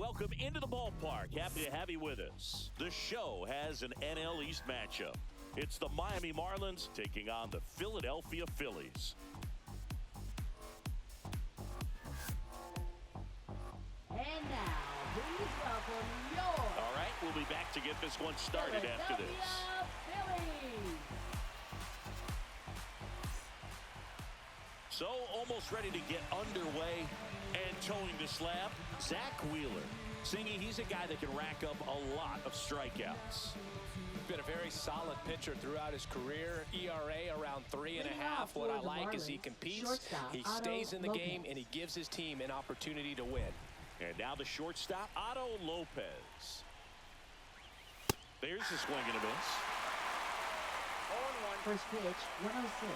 welcome into the ballpark. Happy to have you with us. The show has an NL East matchup. It's the Miami Marlins taking on the Philadelphia Phillies. And now, please welcome your... All right, we'll be back to get this one started after this. Phillies. So, almost ready to get underway and towing the slab, Zach Wheeler. Singy, he's a guy that can rack up a lot of strikeouts. Been a very solid pitcher throughout his career. ERA around 3.5. What I like is he competes, he stays in the game, and he gives his team an opportunity to win. And now the shortstop, Otto Lopez. There's a swing and a miss. 0-1. First pitch, 106.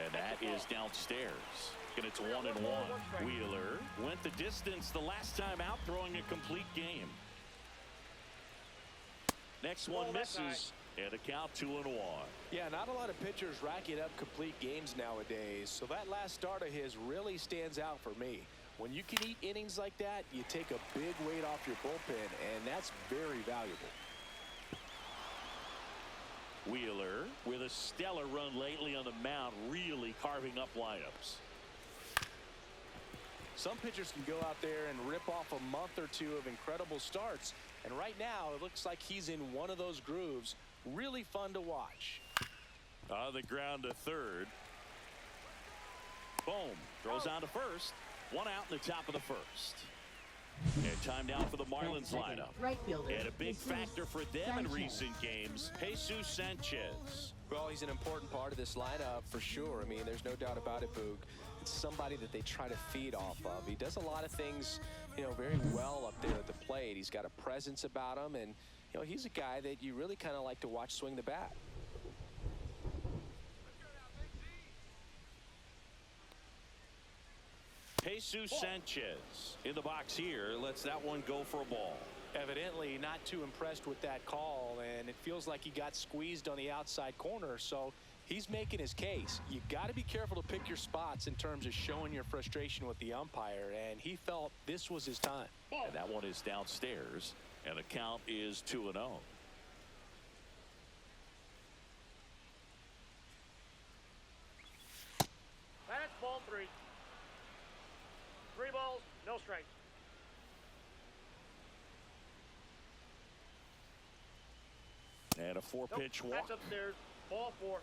And that is downstairs. And it's 1-1. Wheeler went the distance the last time out, throwing a complete game. Next one misses, and a count 2-1. Yeah, not a lot of pitchers racking up complete games nowadays, so that last start of his really stands out for me. When you can eat innings like that, you take a big weight off your bullpen, and that's very valuable. Wheeler with a stellar run lately on the mound, really carving up lineups. Some pitchers can go out there and rip off a month or two of incredible starts, and right now it looks like he's in one of those grooves. Really fun to watch. On the ground to third. Boom. Throws on to first. One out in the top of the first. And time now for the Marlins lineup. Right fielder. And a big factor for them in recent games, Jesus Sanchez. Well, he's an important part of this lineup for sure. I mean, there's no doubt about it, Boog. It's somebody that they try to feed off of. He does a lot of things, very well up there at the plate. He's got a presence about him, and, he's a guy that you really kind of like to watch swing the bat. Jesus Sanchez in the box here, lets that one go for a ball. Evidently not too impressed with that call, and it feels like he got squeezed on the outside corner, so he's making his case. You got to be careful to pick your spots in terms of showing your frustration with the umpire, and he felt this was his time. And that one is downstairs, and the count is 2-0. That's ball 3. 3 balls, no strikes. And a 4-pitch walk. That's upstairs. Ball 4.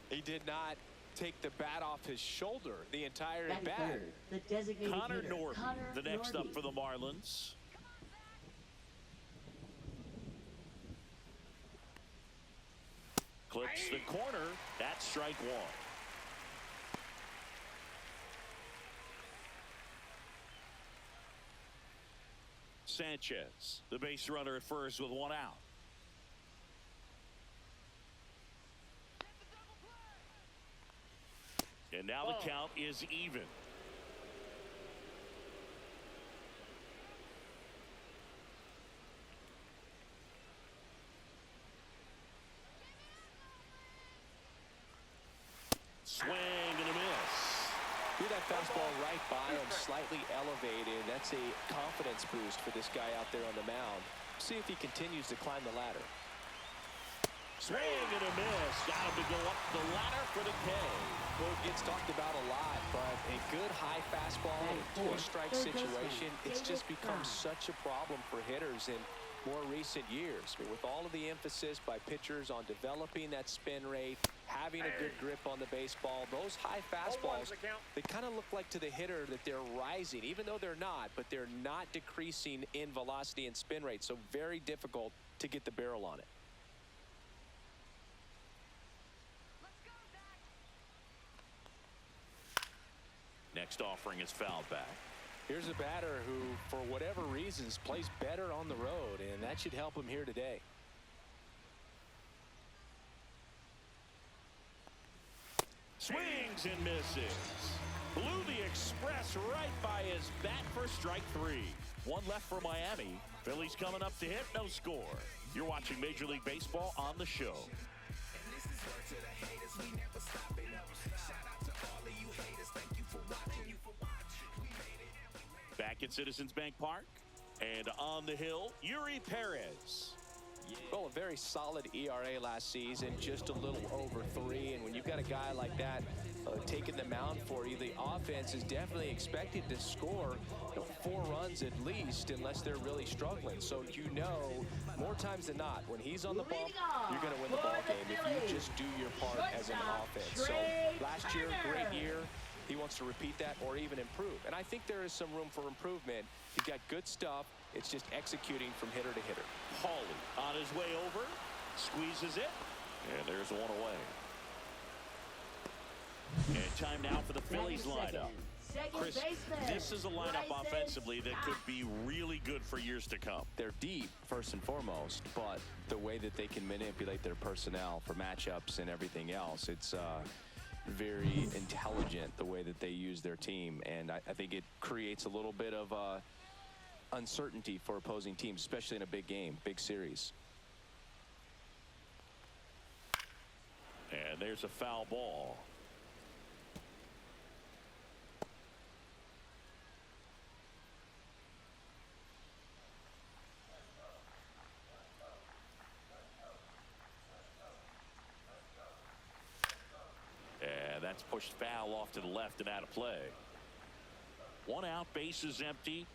He did not take the bat off his shoulder the entire Batting bat. third, the designated Connor hitter, Norton, Connor the next Norton. up for the Marlins. Clips the corner. That's strike 1. Sanchez, the base runner at first with 1 out. And now the count is even. Swing and a miss. Threw that fastball right by him, slightly elevated. That's a confidence boost for this guy out there on the mound. See if he continues to climb the ladder. Swing and a miss. Got him to go up the ladder for the K. Well, it gets talked about a lot, but a good high fastball in a two-strike situation, it's just become such a problem for hitters in more recent years. But with all of the emphasis by pitchers on developing that spin rate, having a good grip on the baseball, those high fastballs, they kind of look like to the hitter that they're rising, even though they're not, but they're not decreasing in velocity and spin rate. So very difficult to get the barrel on it. Next offering is fouled back. Here's a batter who, for whatever reasons, plays better on the road, and that should help him here today. Swings and misses. Blew the express right by his bat for strike 3. 1 left for Miami. Phillies coming up to hit, no score. You're watching Major League Baseball on the show. And this is word to the haters, we never stop it up. Shout out to all of you haters, thank you. at Citizens Bank Park. And on the hill, Yuri Perez. Well, a very solid ERA last season, just a little over 3. And when you've got a guy like that taking the mound for you, the offense is definitely expected to score 4 runs at least, unless they're really struggling. So more times than not, when he's on the bump, you're going to win the ball game if you just do your part as an offense. So last year, great year. He wants to repeat that or even improve. And I think there is some room for improvement. He's got good stuff. It's just executing from hitter to hitter. Hawley on his way over, squeezes it, and there's one away. And time now for the Phillies lineup. Chris, this is a lineup offensively that could be really good for years to come. They're deep, first and foremost, but the way that they can manipulate their personnel for matchups and everything else, it's very intelligent the way that they use their team. And I think it creates a little bit of uncertainty for opposing teams, especially in a big game, big series. And there's a foul ball. And that's pushed foul off to the left and out of play. 1 out, bases empty.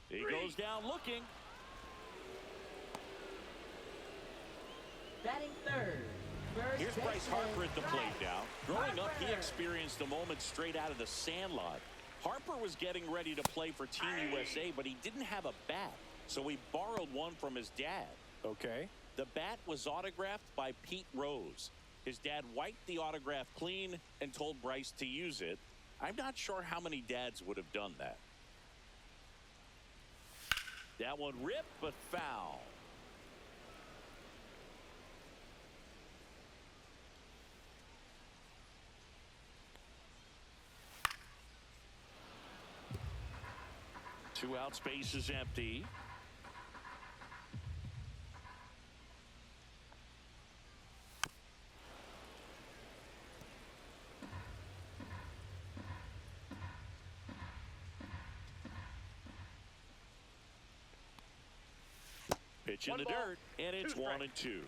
He goes down looking. Batting third. Here's Bryce Harper at the plate now. Growing up, he experienced a moment straight out of the sandlot. Harper was getting ready to play for Team USA, but he didn't have a bat, so he borrowed one from his dad. Okay. The bat was autographed by Pete Rose. His dad wiped the autograph clean and told Bryce to use it. I'm not sure how many dads would have done that. That one ripped, but foul. Two out, space is empty. Pitch in the dirt, and it's 1-2.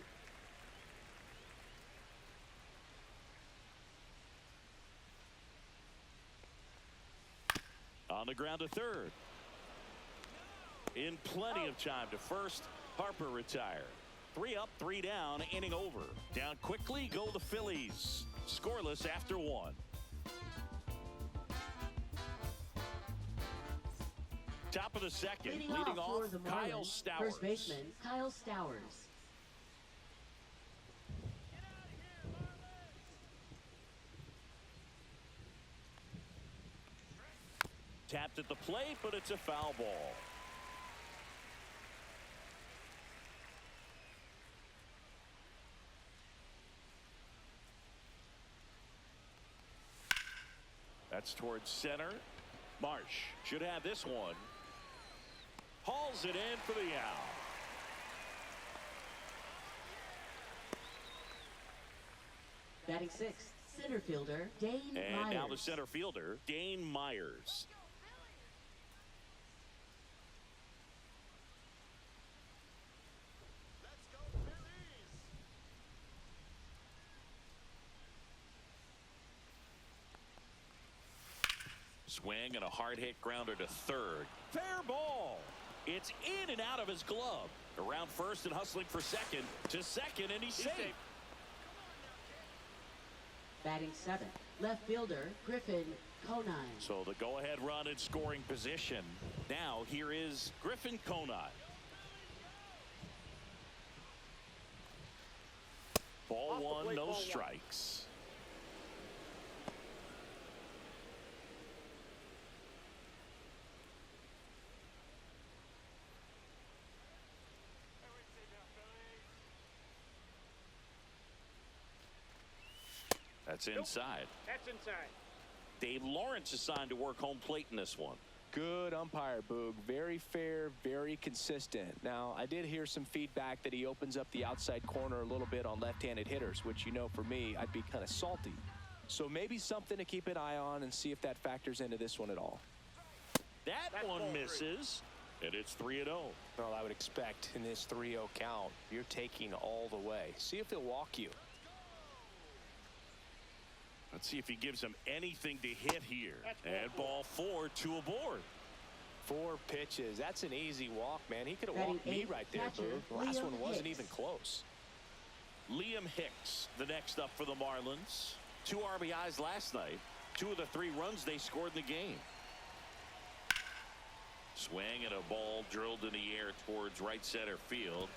On the ground to third. In plenty of time to first, Harper retired. 3 up, 3 down, inning over. Down quickly go the Phillies. Scoreless after 1. Top of the second, leading off, the Kyle Marlins, Stowers. First baseman, Kyle Stowers. Tapped at the plate, but it's a foul ball. That's towards center. Marsh should have this one. Hauls it in for the out. Batting sixth, center fielder, Dane Myers. And now the center fielder, Dane Myers. Swing and a hard hit grounder to third. Fair ball. It's in and out of his glove. Around first and hustling for second. To second, and he's safe. Batting seventh, left fielder, Griffin Conine. So the go-ahead run in scoring position. Now here is Griffin Conine. Ball one, no strikes. That's inside. That's inside. Dave Lawrence assigned to work home plate in this one. Good umpire, Boog. Very fair, very consistent. Now, I did hear some feedback that he opens up the outside corner a little bit on left-handed hitters, which, for me, I'd be kind of salty. So maybe something to keep an eye on and see if that factors into this one at all. That one misses, and it's 3-0. Well, I would expect in this 3-0 count, you're taking all the way. See if he'll walk you. Let's see if he gives him anything to hit here. And ball 4, 2 aboard. 4 pitches. That's an easy walk, man. He could have walked me right there, Boo. The last one wasn't even close. Liam Hicks, the next up for the Marlins. 2 RBIs last night. 2 of the 3 runs they scored in the game. Swing and a ball drilled in the air towards right center field.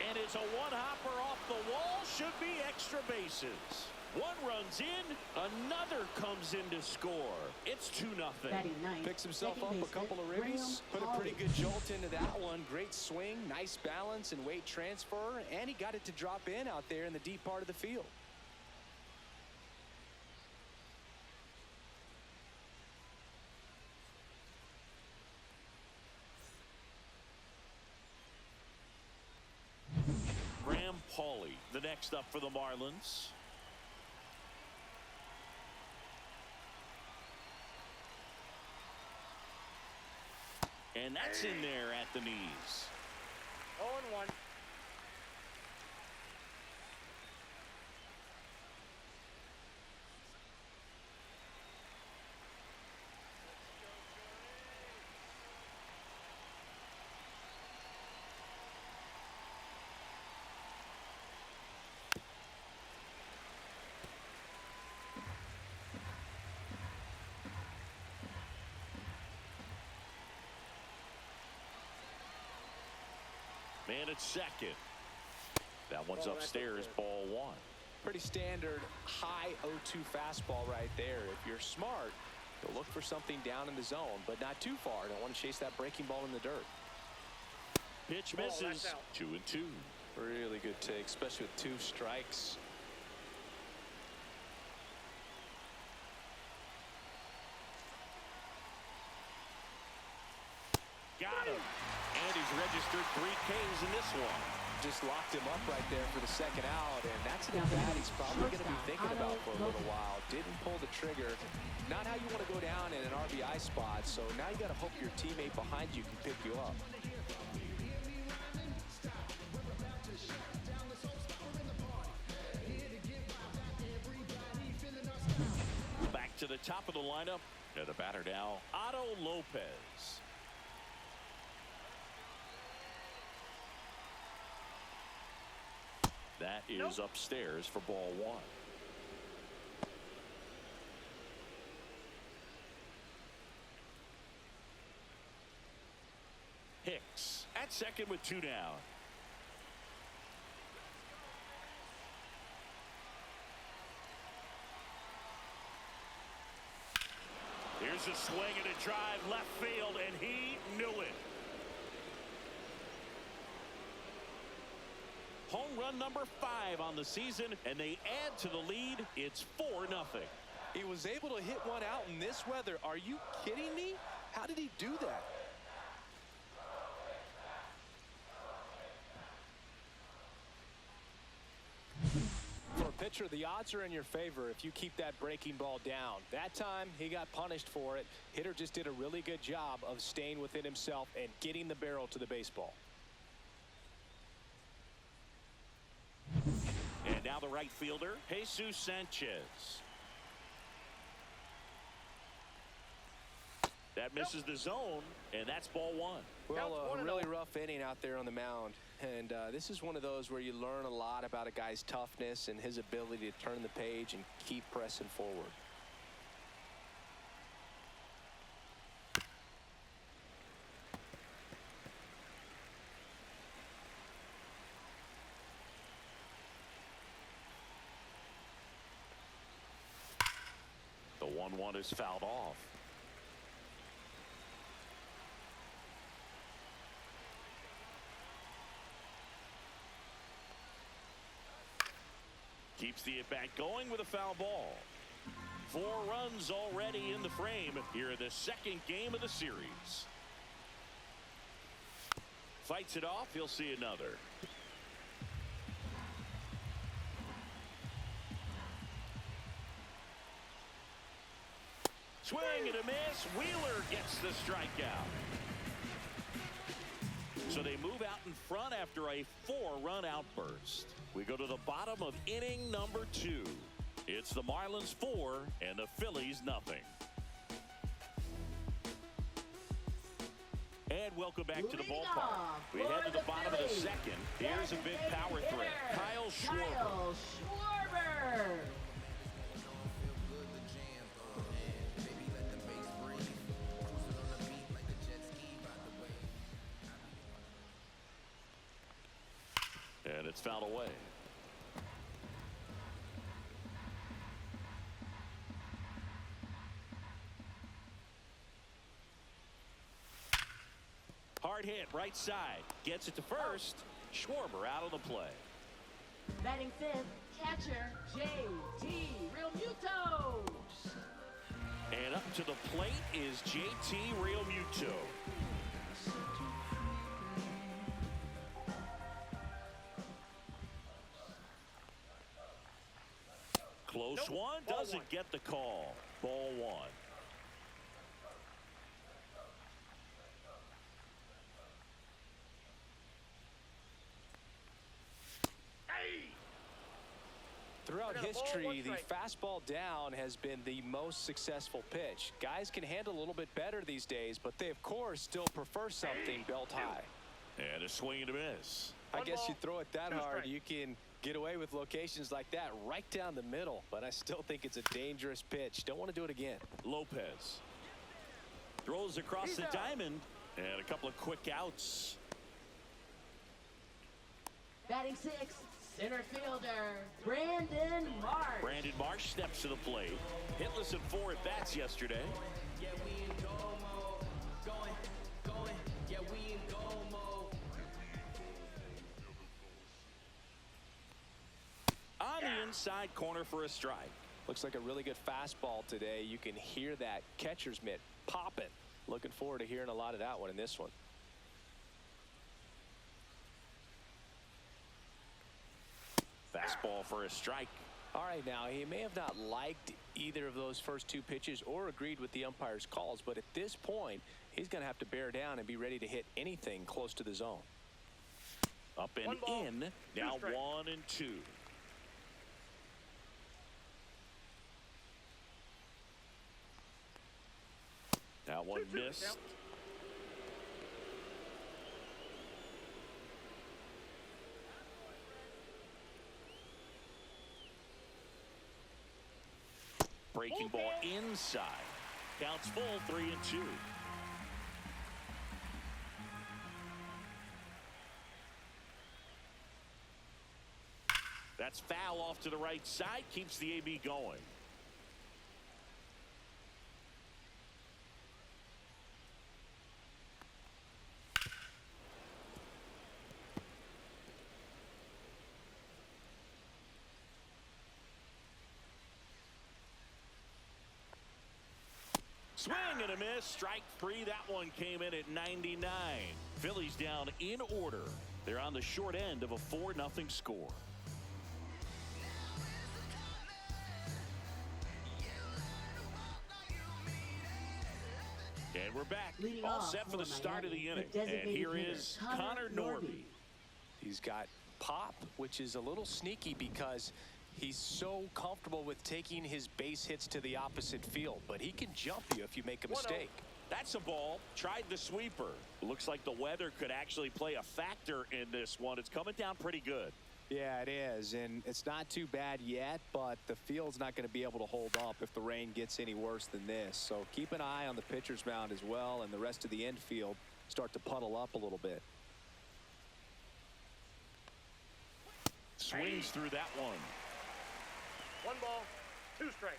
And it's a one-hopper off the wall. Should be extra bases. One runs in, another comes in to score. It's 2-0. Picks himself up a couple of ribbies. Put a pretty good jolt into that one. Great swing, nice balance and weight transfer. And he got it to drop in out there in the deep part of the field. Graham Pauley, the next up for the Marlins. And that's in there at the knees. 0-1. Man at second. That one's upstairs, ball 1. Pretty standard high 0-2 fastball right there. If you're smart, you'll look for something down in the zone, but not too far. Don't want to chase that breaking ball in the dirt. Pitch misses. 2-2. Really good take, especially with 2 strikes. Got him. And he's registered 3 Ks in this one. Just locked him up right there for the second out, and that's an at-bat he's probably going to be thinking about for a little while. Didn't pull the trigger. Not how you want to go down in an RBI spot, so now you got to hope your teammate behind you can pick you up. Back to the top of the lineup. And the batter now, Otto Lopez. That is upstairs for ball 1. Hicks at second with 2 down. Here's a swing and a drive left field, and he knew it. Home run number 5 on the season, and they add to the lead. It's 4-0. He was able to hit one out in this weather. Are you kidding me? How did he do that? For a pitcher, the odds are in your favor if you keep that breaking ball down. That time, he got punished for it. Hitter just did a really good job of staying within himself and getting the barrel to the baseball. And now the right fielder, Jesus Sanchez. That misses the zone, and that's ball 1. Well, a really rough inning out there on the mound. And this is one of those where you learn a lot about a guy's toughness and his ability to turn the page and keep pressing forward. The 1-1 is fouled off. Keeps the at-bat going with a foul ball. 4 runs already in the frame here in the second game of the series. Fights it off. He'll see another. Swing and a miss. Wheeler gets the strikeout. So they move out in front after a 4-run outburst. We go to the bottom of inning number 2. It's the Marlins 4 and the Phillies nothing. And welcome back to the ballpark. We head to the bottom of the second. Here's a big power threat. Kyle Schwarber. And it's fouled away. Hard hit, right side. Gets it to first. Schwarber out of the play. Batting fifth, catcher J.T. Realmuto. And up to the plate is J.T. Realmuto. Close one, doesn't get the call. Ball 1. Throughout history, the fastball down has been the most successful pitch. Guys can handle a little bit better these days, but they, of course, still prefer something belt high. And a swing and a miss. I guess you throw it that hard, you can get away with locations like that right down the middle, but I still think it's a dangerous pitch. Don't want to do it again. Lopez throws across the diamond, and a couple of quick outs. Batting sixth, center fielder Brandon Marsh. Brandon Marsh steps to the plate. Hitless in 4 at-bats yesterday. On the inside corner for a strike. Looks like a really good fastball today. You can hear that catcher's mitt popping. Looking forward to hearing a lot of that one in this one. Fastball for a strike. All right, now he may have not liked either of those first 2 pitches or agreed with the umpire's calls, but at this point he's going to have to bear down and be ready to hit anything close to the zone. Up and in. Now 1 and 2. That one missed. Breaking ball inside. Counts full, 3 and 2. That's foul off to the right side. Keeps the AB going. Swing and a miss. Strike 3. That one came in at 99. Phillies down in order. They're on the short end of a 4-0 score. And we're back. All set for the start of the inning. And here is Connor Norby. He's got pop, which is a little sneaky because he's so comfortable with taking his base hits to the opposite field, but he can jump you if you make a mistake. That's a ball. Tried the sweeper. Looks like the weather could actually play a factor in this one. It's coming down pretty good. Yeah, it is, and it's not too bad yet, but the field's not going to be able to hold up if the rain gets any worse than this. So keep an eye on the pitcher's mound as well, and the rest of the infield start to puddle up a little bit. Swings through that one. 1 ball, 2 strikes.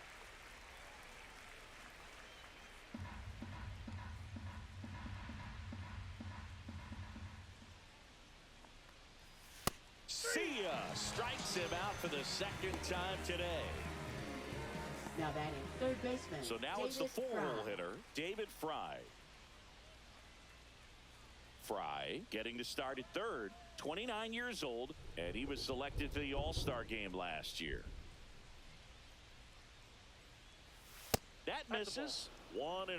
See ya. Strikes him out for the second time today. Now batting third baseman. So now it's the 4-hole hitter, David Fry. Fry getting to start at third, 29 years old, and he was selected for the All-Star game last year. That misses. 1-0.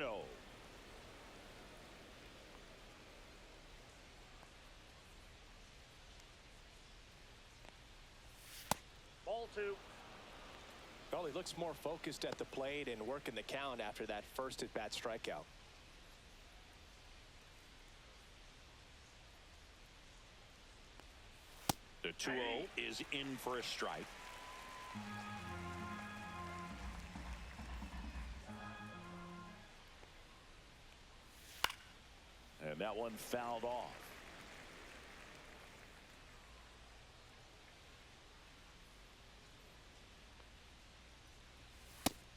Ball 2. Well, he looks more focused at the plate and working the count after that first at-bat strikeout. The 2-0 is in for a strike. And that one fouled off.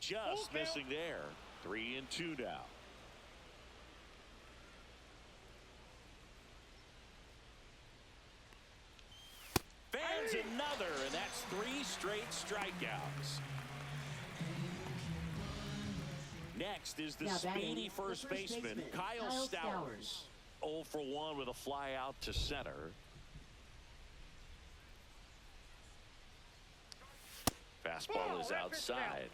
Just missing there. 3-2 now. Fans another, and that's 3 straight strikeouts. Next is the speedy first baseman, Kyle Stowers. 0 for 1 with a fly out to center. Fastball is outside.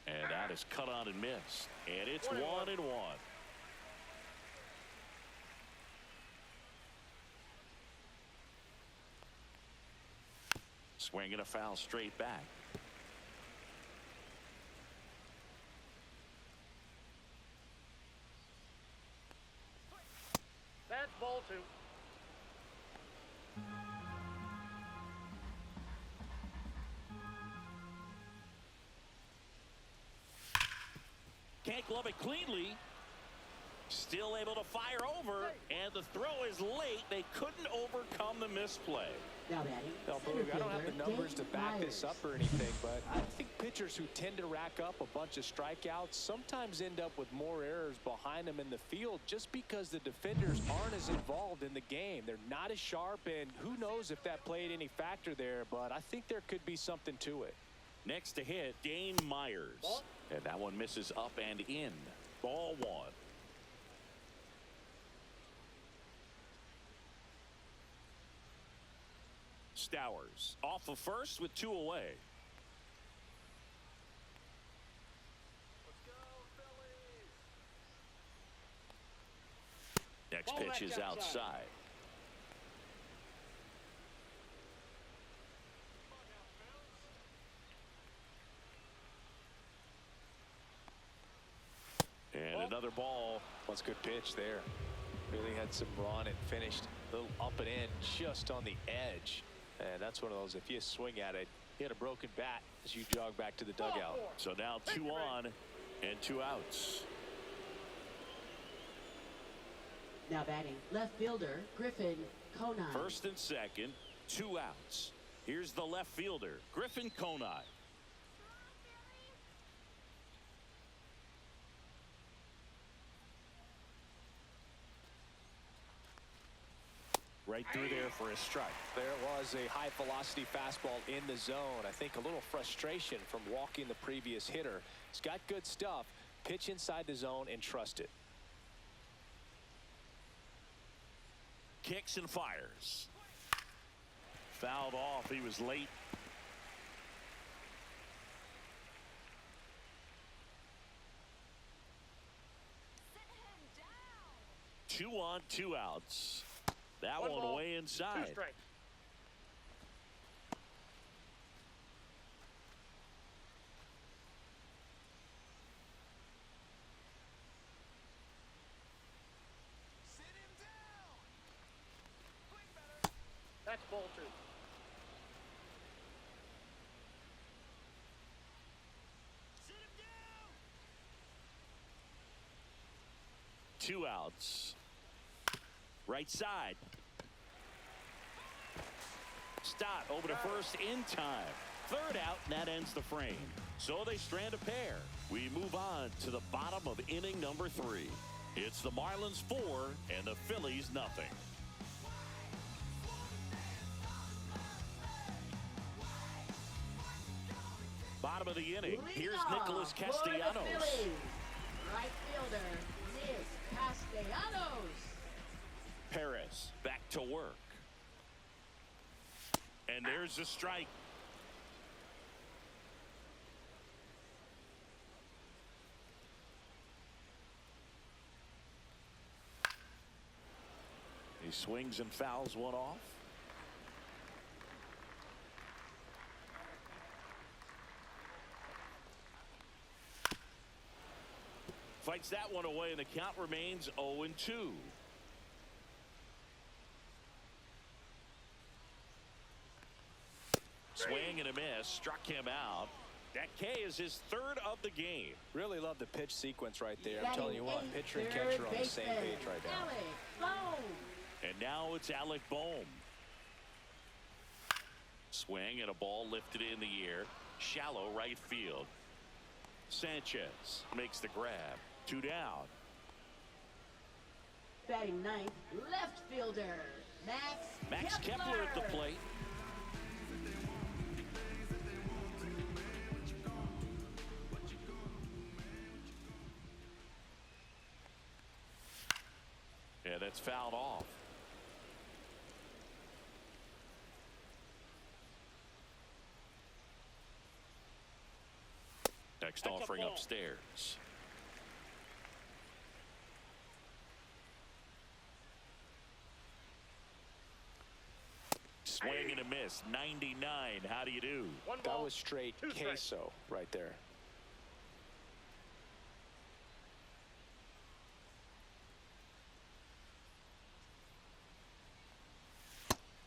And that is cut on and missed. And it's 1-1. Swing and a foul straight back. That's ball 2. Can't glove it cleanly. Still able to fire over, and the throw is late. They couldn't overcome the misplay. Now batting, Now, center Boog, I don't have the fielder, numbers to Dave back this Myers. up or anything, but I think pitchers who tend to rack up a bunch of strikeouts sometimes end up with more errors behind them in the field just because the defenders aren't as involved in the game. They're not as sharp, and who knows if that played any factor there, but I think there could be something to it. Next to hit, Dane Myers. Ball. And that one misses up and in. Ball 1. Stowers off of first with 2 away. Next Ball pitch back is outside. And another ball. That's a good pitch there. Really had some run and finished a little up and in just on the edge. And that's one of those, if you swing at it, hit a broken bat as you jog back to the dugout. So now 2 on and 2 outs. Now batting, left fielder, Griffin Conine. First and second, 2 outs. Here's the left fielder, Griffin Conine. Right through there for a strike. There was a high velocity fastball in the zone. I think a little frustration from walking the previous hitter. He's got good stuff. Pitch inside the zone and trust it. Kicks and fires. Fouled off. He was late. Two on, 2 outs. That one ball, way 2 inside. strikes. That's ball 2. Two outs. Right side. Stott over to first in time. Third out, and that ends the frame. So they strand a pair. We move on to the bottom of inning number 3. It's the Marlins 4 and the Phillies nothing. Bottom of the inning. Here's Nicholas Castellanos. Right fielder, Nick Castellanos. Perez back to work. And there's a strike. He swings and fouls one off. Fights that one away, and the count remains 0-2. Swing and a miss, struck him out. That K is his third of the game. Really love the pitch sequence right there. I'm telling you what, pitcher and catcher are on the same page right now. And now it's Alec Bohm. Swing and a ball lifted in the air. Shallow right field. Sanchez makes the grab. 2 down. Batting ninth, left fielder, Max Kepler at the plate. Yeah, that's fouled off. Next offering upstairs. Swing and a miss. 99. How do you do? That was straight queso right there.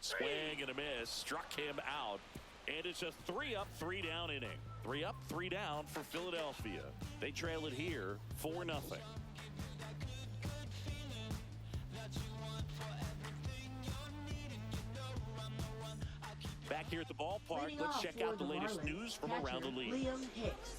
Swing and a miss. Struck him out. And it's a 3-up, 3-down inning. 3 up, 3 down for Philadelphia. They trail it here 4-0. Back here at the ballpark, let's check out the latest news from around the league. Liam Hicks.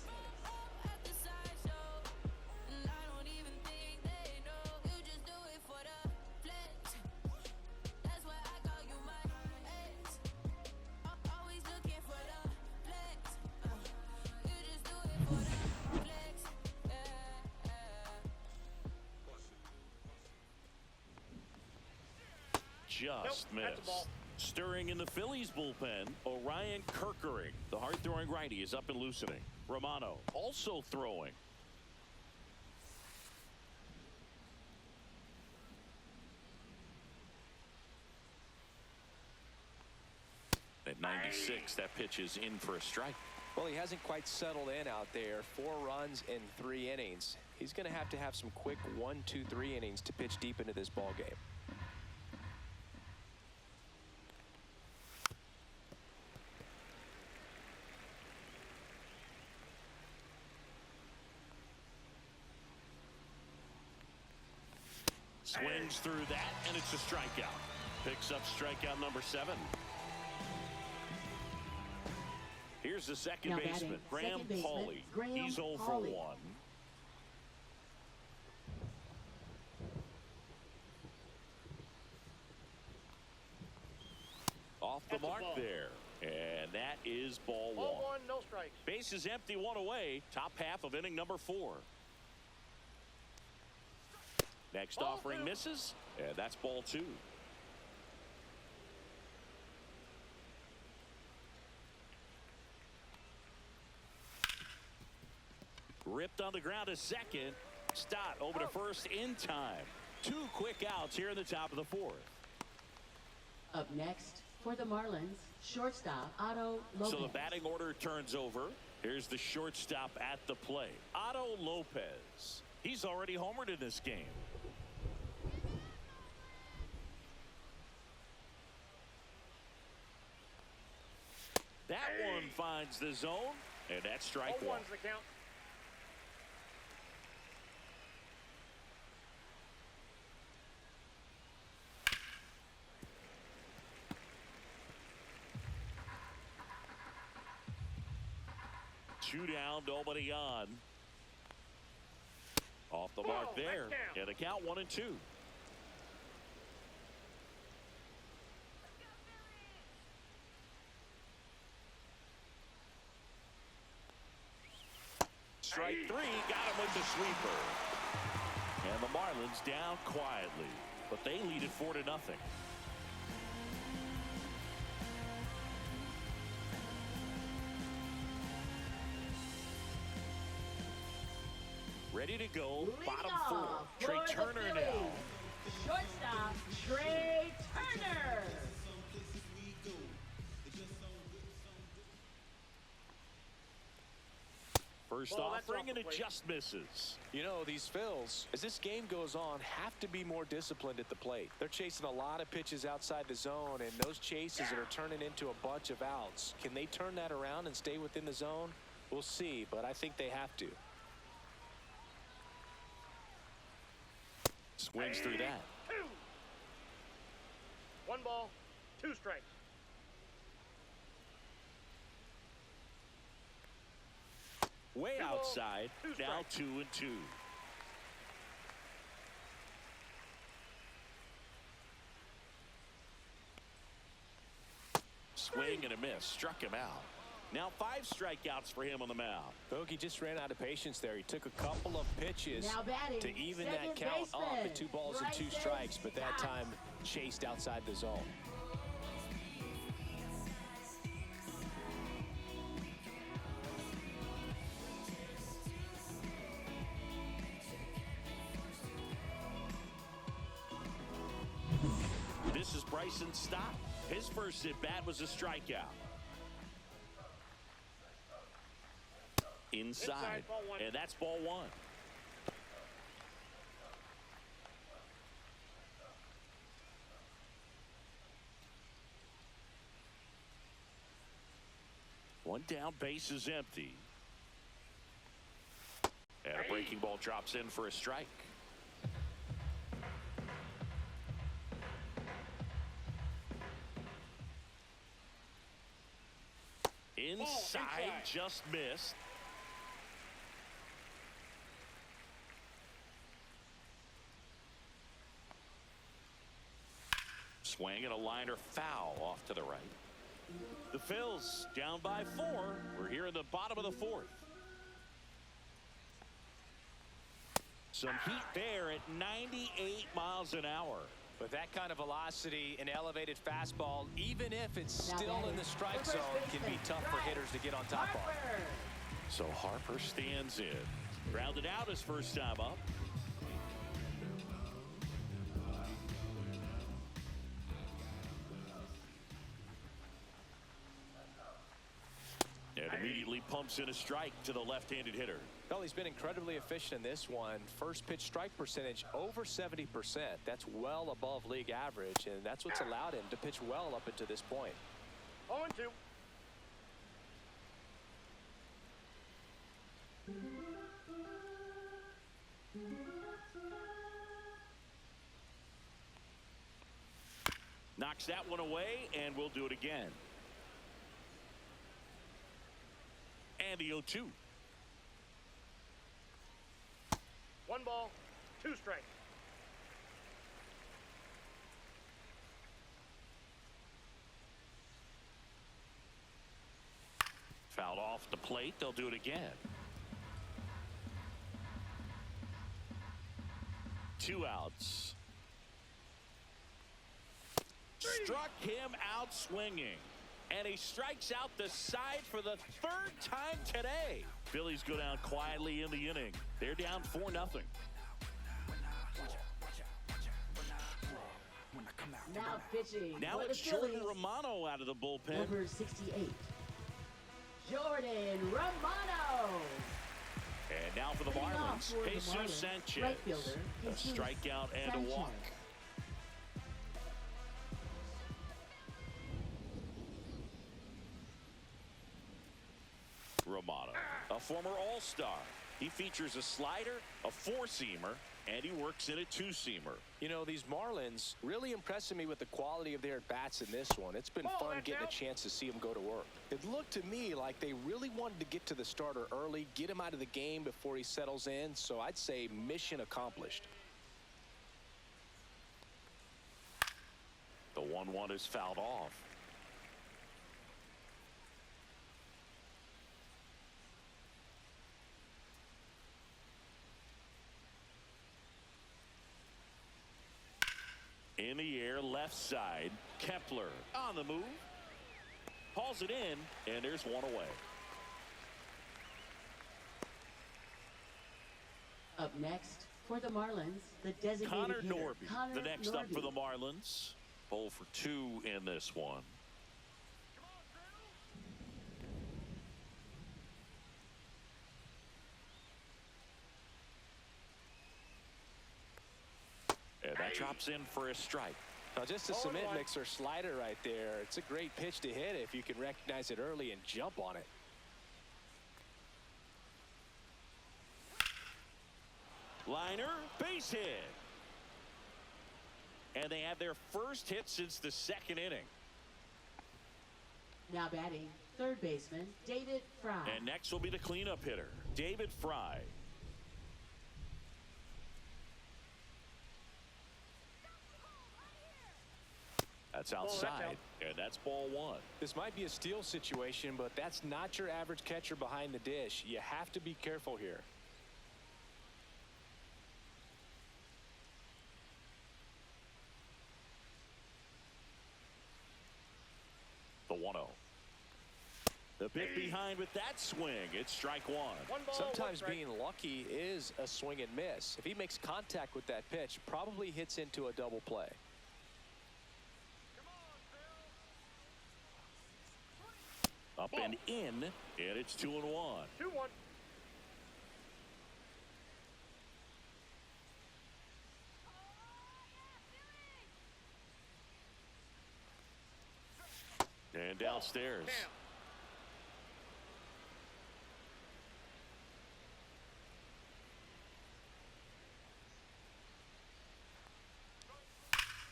Just missed. Stirring in the Phillies bullpen, Orion Kerkering. The hard-throwing righty is up and loosening. Romano also throwing. At 96, that pitch is in for a strike. Well, he hasn't quite settled in out there. 4 runs in 3 innings. He's going to have some quick 1, 2, 3 innings to pitch deep into this ball game. Swings through that, and it's a strikeout. Picks up strikeout number 7. Here's the second baseman, Graham Pauley. He's 0 for 1. Off the mark there. And that is ball 1. Ball 1, no strikes. Base is empty, 1 away. Top half of inning number 4. Next Ball offering 2. misses, and that's ball 2. Ripped on the ground to second. Stott over to first in time. 2 quick outs here in the top of the 4th. Up next for the Marlins, shortstop Otto Lopez. So the batting order turns over. Here's the shortstop at the plate, Otto Lopez. He's already homered in this game. That one finds the zone, and that's strike 1. 0-1's the count. Two down, nobody on. Off the mark there, and a count 1-2. Strike 3, got him with the sweeper. And the Marlins down quietly, but they lead it 4-0. Ready to go. Leading Bottom off four. Trey for the Turner now. Phillies, shortstop, Trey Turner. First Ball, that's offering off and the it plate. just misses. You know, these Phils, as this game goes on, have to be more disciplined at the plate. They're chasing a lot of pitches outside the zone, and those chases that are turning into a bunch of outs. Can they turn that around and stay within the zone? We'll see, but I think they have to. Swings through that. 2. 1 ball, 2 strikes. Way Two balls, outside. 2 Now strikes. 2-2. Swing and a miss. Struck him out. Now 5 strikeouts for him on the mound. Bogey just ran out of patience there. He took a couple of pitches Now batting, to even that second count up baseman, at 2 balls and 2 Bryson strikes, but that Stott. time chased outside the zone. This is Bryson Stott. His first at bat was a strikeout. Inside. Ball 1. And that's ball 1. One down, base is empty. And a breaking ball drops in for a strike. Inside, just missed. Swing and a liner foul off to the right. The Phils down by 4. We're here in the bottom of the 4th. Some heat there at 98 miles an hour. With that kind of velocity, an elevated fastball, even if it's Now still in batting, the strike the first zone, can be baseman, tough for Bryce hitters to get on top of. Harper. So Harper stands in. Grounded out his first time up. And immediately pumps in a strike to the left-handed hitter. Well, he's been incredibly efficient in this one. First pitch strike percentage over 70%. That's well above league average, and that's what's allowed him to pitch well up until this point. 0-2. Knocks that one away, and we'll do it again. And the 0-2. 1 ball, 2 strikes. Fouled off the plate. They'll do it again. 2 outs. Struck him out swinging. And he strikes out the side for the 3rd time today. Phillies go down quietly in the inning. They're down 4-0. Now pitching. Now for it's the Jordan Phillies, Romano out of the bullpen. number 68. Jordan Romano. And now for the Leading off Marlins, for the Jesus Marlins, Sanchez. right fielder, A Jesus strikeout and Sanchez. a walk. Romano, a former All-Star. He features a slider, a 4-seamer, and he works in a 2-seamer. You know, these Marlins really impressing me with the quality of their at-bats in this one. It's been Ball, fun that's getting a out. chance to see them go to work. It looked to me like they really wanted to get to the starter early, get him out of the game before he settles in, so I'd say mission accomplished. The 1-1 is fouled off. In the air, left side. Kepler on the move. Hauls it in, and there's 1 away. Up next for the Marlins, the designated Connor hitter, Norby, Connor the next up for the Norby. Marlins. 0 for 2 in this one. And that drops in for a strike. Now just a cement mixer slider right there. It's a great pitch to hit if you can recognize it early and jump on it. Liner, base hit. And they have their first hit since the second inning. Now batting, third baseman, David Fry. And next will be the cleanup hitter, David Fry. That's outside, and that's ball 1. This might be a steal situation, but that's not your average catcher behind the dish. You have to be careful here. The 1-0. The bit behind with that swing. It's strike 1. Sometimes being lucky is a swing and miss. If he makes contact with that pitch, probably hits into a double play. Up and in, and it's 2-1. 2-1. And downstairs.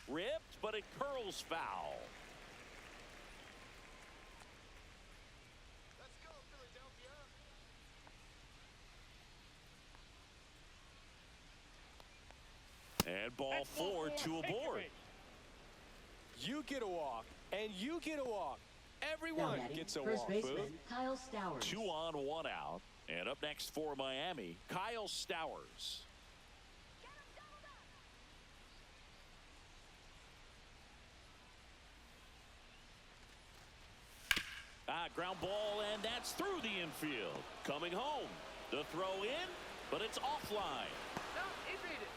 Ripped, but it curls foul. And ball 4, 2 aboard. You get a walk, and you get a walk. Everyone Now batting, gets a first walk, baseman, Boo. Kyle Stowers. 2 on, 1 out. And up next for Miami, Kyle Stowers. Ground ball, and that's through the infield. Coming home. The throw in, but it's offline. No, he beat it.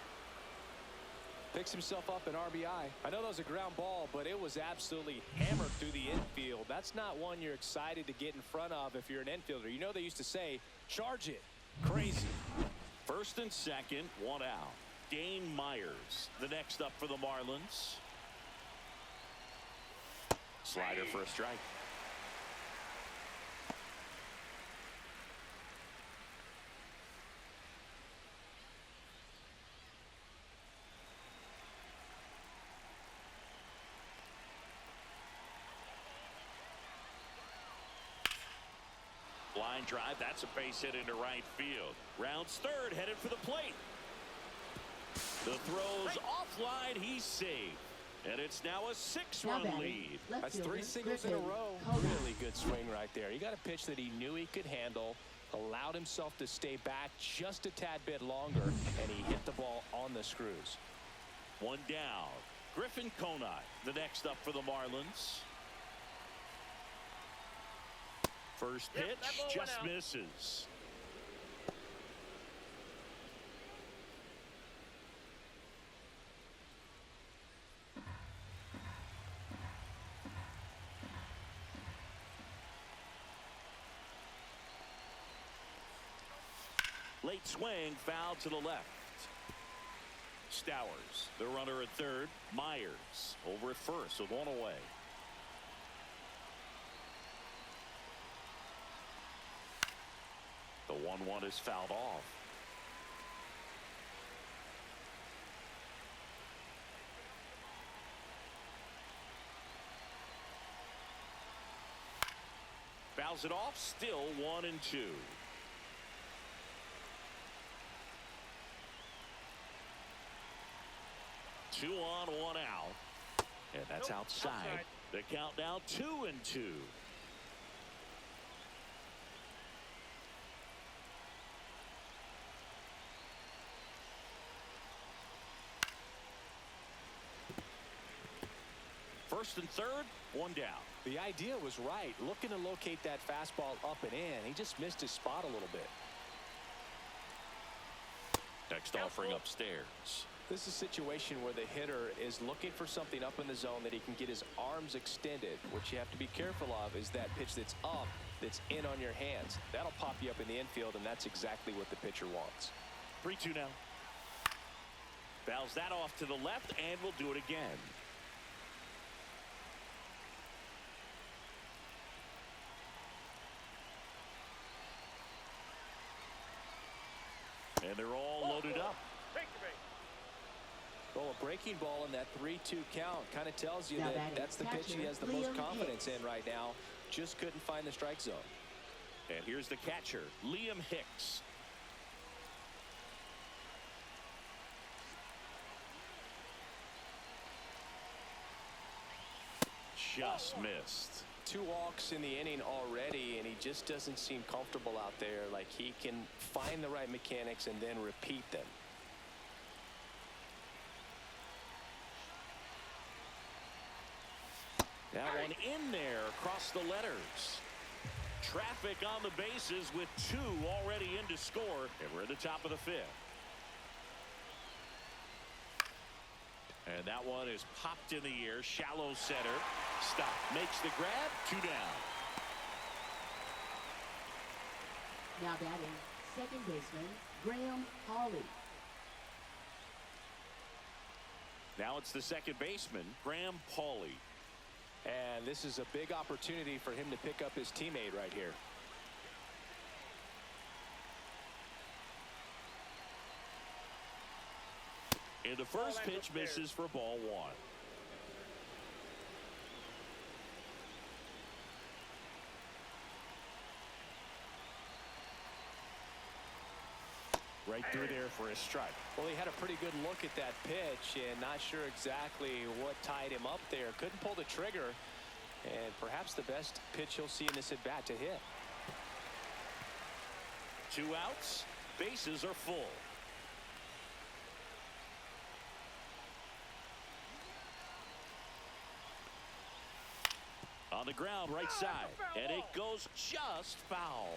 Picks himself up an RBI. I know that was a ground ball, but it was absolutely hammered through the infield. That's not one you're excited to get in front of if you're an infielder. You know they used to say, charge it. Crazy. First and second, 1 out. Dane Myers, the next up for the Marlins. Slider for a strike. Line drive, that's a base hit into right field. Rounds third, headed for the plate. The throw's offline, he's safe. And it's now a 6-run lead. That's 3 singles in a row. Really good swing right there. He got a pitch that he knew he could handle, allowed himself to stay back just a tad bit longer, and he hit the ball on the screws. 1 down. Griffin Conine, the next up for the Marlins. First pitch, just misses. Late swing, foul to the left. Stowers, the runner at third. Myers over at first with 1 away. The 1-1 is fouled off. Fouls it off, still 1-2. Two on, 1 out. And that's outside. The count now 2-2. First and third, 1 down. The idea was right, looking to locate that fastball up and in. He just missed his spot a little bit. Next offering upstairs. This is a situation where the hitter is looking for something up in the zone that he can get his arms extended. What you have to be careful of is that pitch that's up, that's in on your hands. That'll pop you up in the infield, and that's exactly what the pitcher wants. 3-2 now. Fouls that off to the left, and we'll do it again. And they're all loaded up. Well, a breaking ball in that 3-2 count kind of tells you that that's the pitch he has the most confidence in right now. Just couldn't find the strike zone. And here's the catcher, Liam Hicks. Just missed. 2 walks in the inning already, and he just doesn't seem comfortable out there. Like he can find the right mechanics and then repeat them. That one in there across the letters. Traffic on the bases with 2 already in to score, and we're at the top of the 5th. And that one is popped in the air, shallow center. Stop, makes the grab, 2 down. Now batting, second baseman, Graham Hawley. Now it's the second baseman, Graham Pauley. And this is a big opportunity for him to pick up his teammate right here. And the first pitch misses for ball 1. Right through there for a strike. Well, he had a pretty good look at that pitch and not sure exactly what tied him up there. Couldn't pull the trigger, and perhaps the best pitch he'll see in this at bat to hit. 2 outs, bases are full. On the ground, right side, and it goes just foul.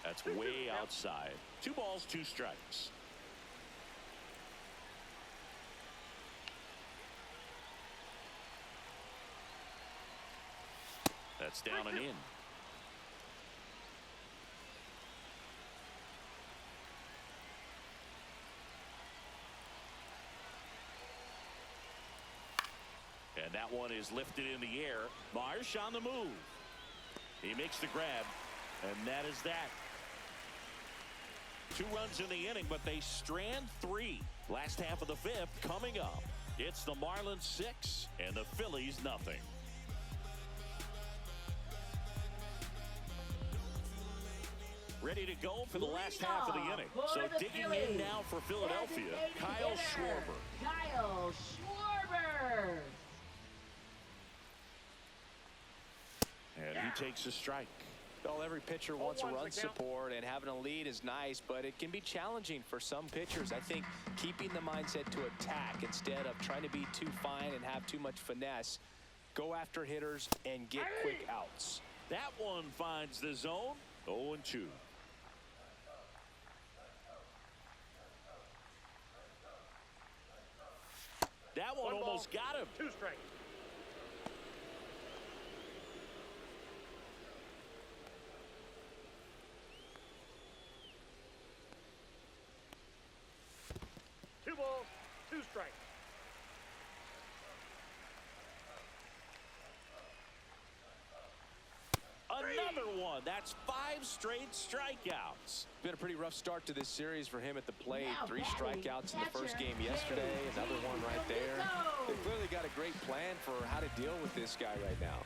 That's way outside. 2 balls, 2 strikes. That's down and in. And that one is lifted in the air. Marsh on the move. He makes the grab, and that is that. 2 runs in the inning, but they strand 3. Last half of the 5th coming up. It's the Marlins 6 and the Phillies nothing. Ready to go for the last half of the inning. So digging in now for Philadelphia, Kyle Schwarber. Kyle Schwarber. And he takes a strike. Well, every pitcher wants run support, and having a lead is nice, but it can be challenging for some pitchers. I think keeping the mindset to attack instead of trying to be too fine and have too much finesse, go after hitters and get quick outs. That one finds the zone. 0-2. That one almost got him. 2 strikes. Another one. That's 5 straight strikeouts. Been a pretty rough start to this series for him at the plate. 3 strikeouts in the first game yesterday. Another one right there. They've clearly got a great plan for how to deal with this guy right now.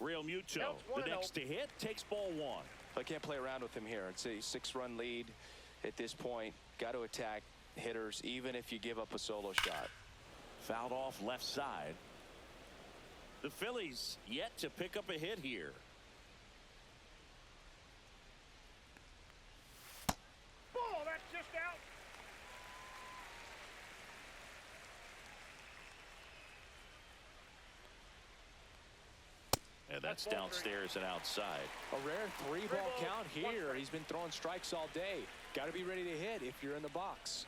Real Muto, the next to hit, takes ball 1. I can't play around with him here. It's a 6-run lead at this point. Got to attack hitters, even if you give up a solo shot. Fouled off left side. The Phillies yet to pick up a hit here. Ball, that's just out. And that's downstairs and outside. A rare three-ball count here. He's been throwing strikes all day. Got to be ready to hit if you're in the box.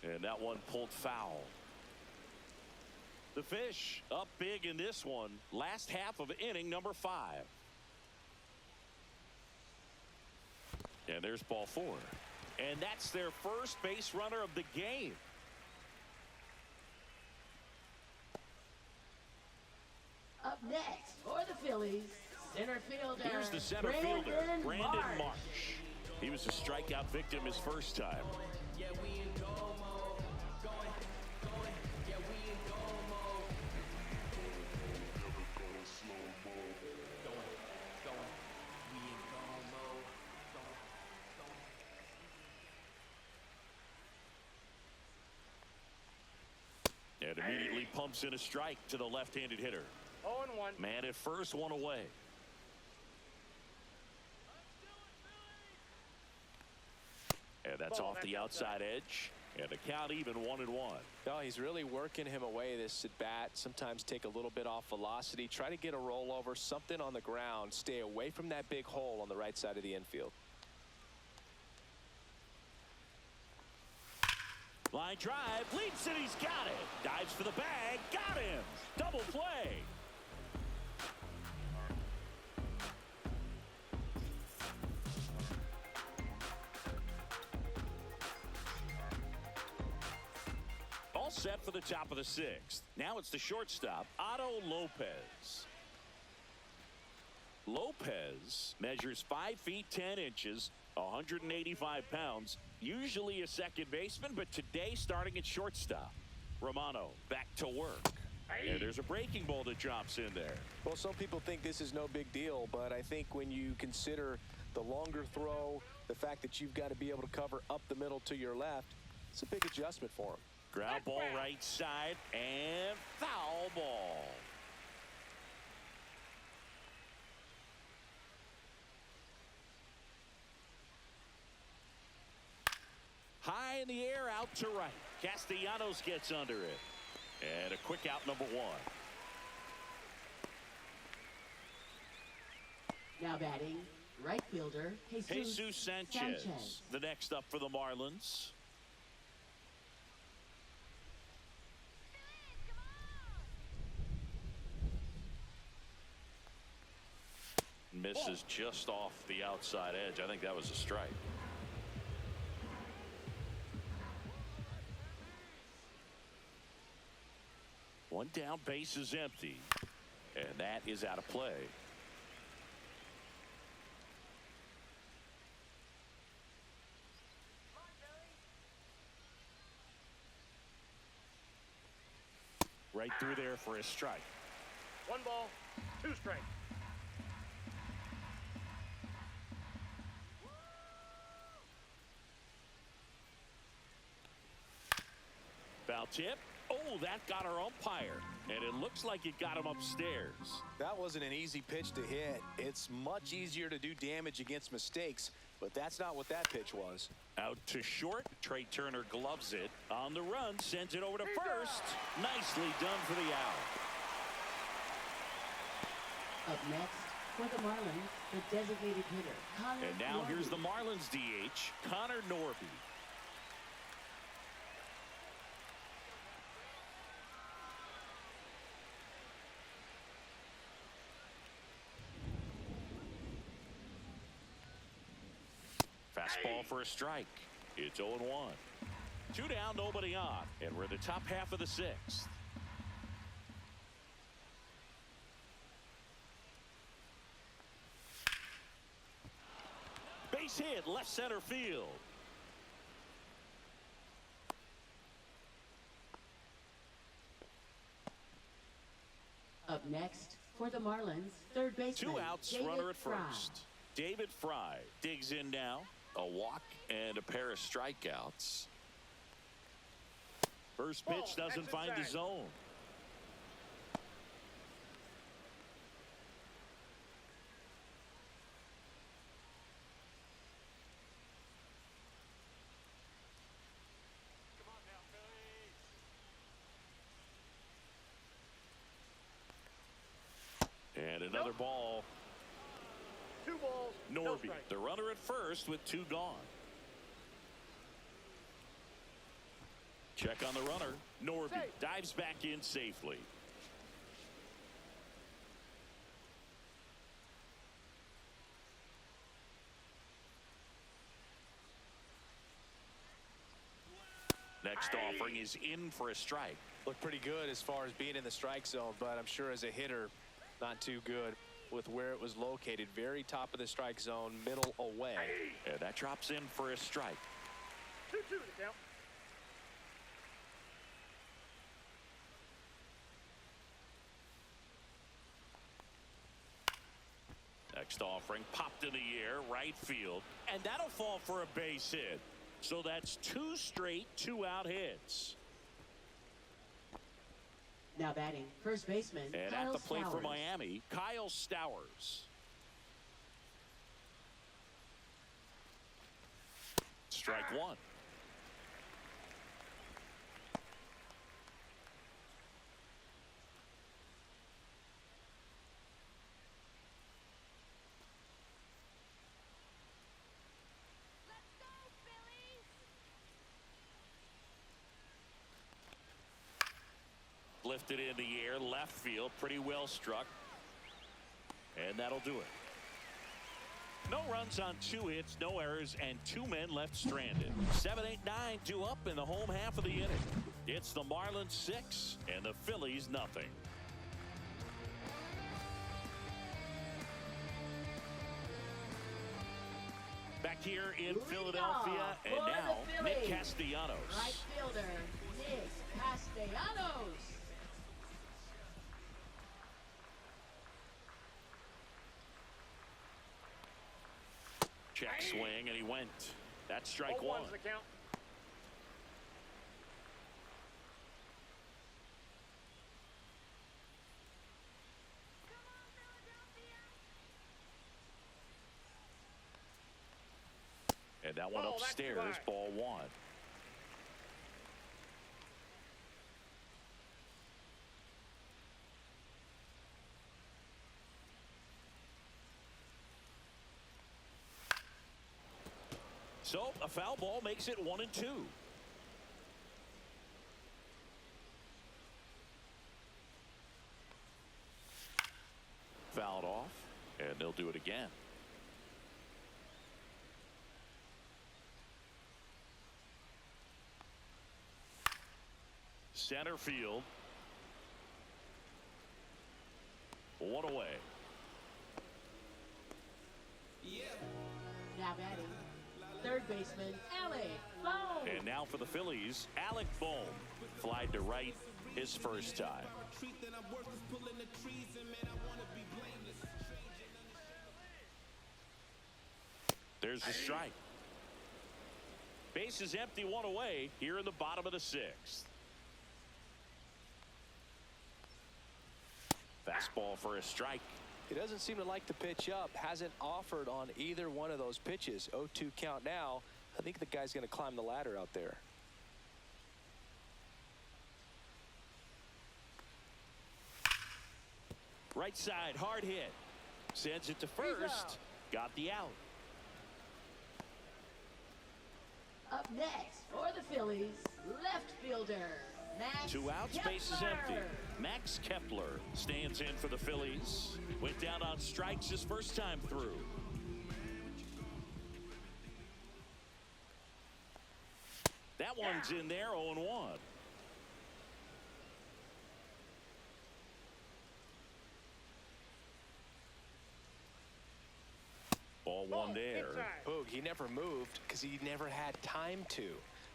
And that one pulled foul. The Fish up big in this one. Last half of inning number 5. And there's ball 4. And that's their first base runner of the game. Up next for the Phillies, center fielder. Here's the center fielder, Brandon Marsh. He was a strikeout victim his first time. And immediately pumps in a strike to the left-handed hitter. 0-1. Man at first, one away. And that's off the outside edge. And the count even 1-1. No, he's really working him away this at bat. Sometimes take a little bit off velocity. Try to get a rollover, something on the ground. Stay away from that big hole on the right side of the infield. Line drive, leaps it, he's got it. Dives for the bag, got him. Double play. All set for the top of the 6th. Now it's the shortstop, Otto Lopez. Lopez measures 5 feet 10 inches, 185 pounds, usually a second baseman, but today starting at shortstop. Romano back to work. And there's a breaking ball that drops in there. Well, some people think this is no big deal, but I think when you consider the longer throw, the fact that you've got to be able to cover up the middle to your left, it's a big adjustment for him. Ground ball right side and foul ball. High in the air, out to right. Castellanos gets under it. And a quick out, number 1. Now batting, right fielder, Jesus Sanchez. The next up for the Marlins. Misses just off the outside edge. I think that was a strike. One down, base is empty. And that is out of play. Right through there for a strike. 1 ball, 2 strikes. Foul tip. Oh, that got our umpire. And it looks like it got him upstairs. That wasn't an easy pitch to hit. It's much easier to do damage against mistakes, but that's not what that pitch was. Out to short. Trey Turner gloves it. On the run, sends it over to first. Nicely done for the out. Up next for the Marlins, the designated hitter, Connor And now Norby. here's the Marlins DH, Connor Norby. Fastball for a strike. It's 0-1. 2 down, nobody on. And we're in the top half of the 6th. Base hit, left center field. Up next for the Marlins, third baseman, 2 outs, David runner at Fry. first. David Fry digs in now. A walk and a pair of strikeouts. First pitch doesn't find the zone. another ball. 2 balls, no Norby, strikes. the runner at first with 2 gone. Check on the runner. Norby Safe. dives back in safely. Next offering is in for a strike. Looked pretty good as far as being in the strike zone, but I'm sure as a hitter, not too good with where it was located. Very top of the strike zone, middle away. And that drops in for a strike. 2-2 to count. Next offering popped in the air, right field, and that'll fall for a base hit. So that's 2 straight 2-out hits. Now batting, first baseman, And Kyle at the plate for Stowers. Miami, Kyle Stowers. Strike 1. Lifted in the air, left field, pretty well struck. And that'll do it. No runs on 2 hits, no errors, and 2 men left stranded. 7, 8, 9, 2 up in the home half of the inning. It's the Marlins 6 and the Phillies nothing. Back here in Philadelphia, and for the now Nick Phillies. Castellanos. Right fielder, Nick Castellanos. Check swing, and he went. That's strike 1. 0-1's the count. And that one Oh, that's upstairs, right. ball 1. So a foul ball makes it 1-2. Fouled off, and they'll do it again. Center field. 1 away. Now batting, third baseman, Alec Bohm. And now for the Phillies, Alec Bohm flied to right his first time. There's the strike. Base is empty, 1 away here in the bottom of the 6th. Fastball for a strike. He doesn't seem to like the pitch up. Hasn't offered on either one of those pitches. 0-2 count now. I think the guy's going to climb the ladder out there. Right side, hard hit. Sends it to first. Got the out. Up next for the Phillies, left fielder, Max 2 outs, base is Kepler. empty. Max Kepler stands in for the Phillies. Went down on strikes his first time through. That one's in there, 0-1. Ball 1 there. Inside. Boog, he never moved because he never had time to.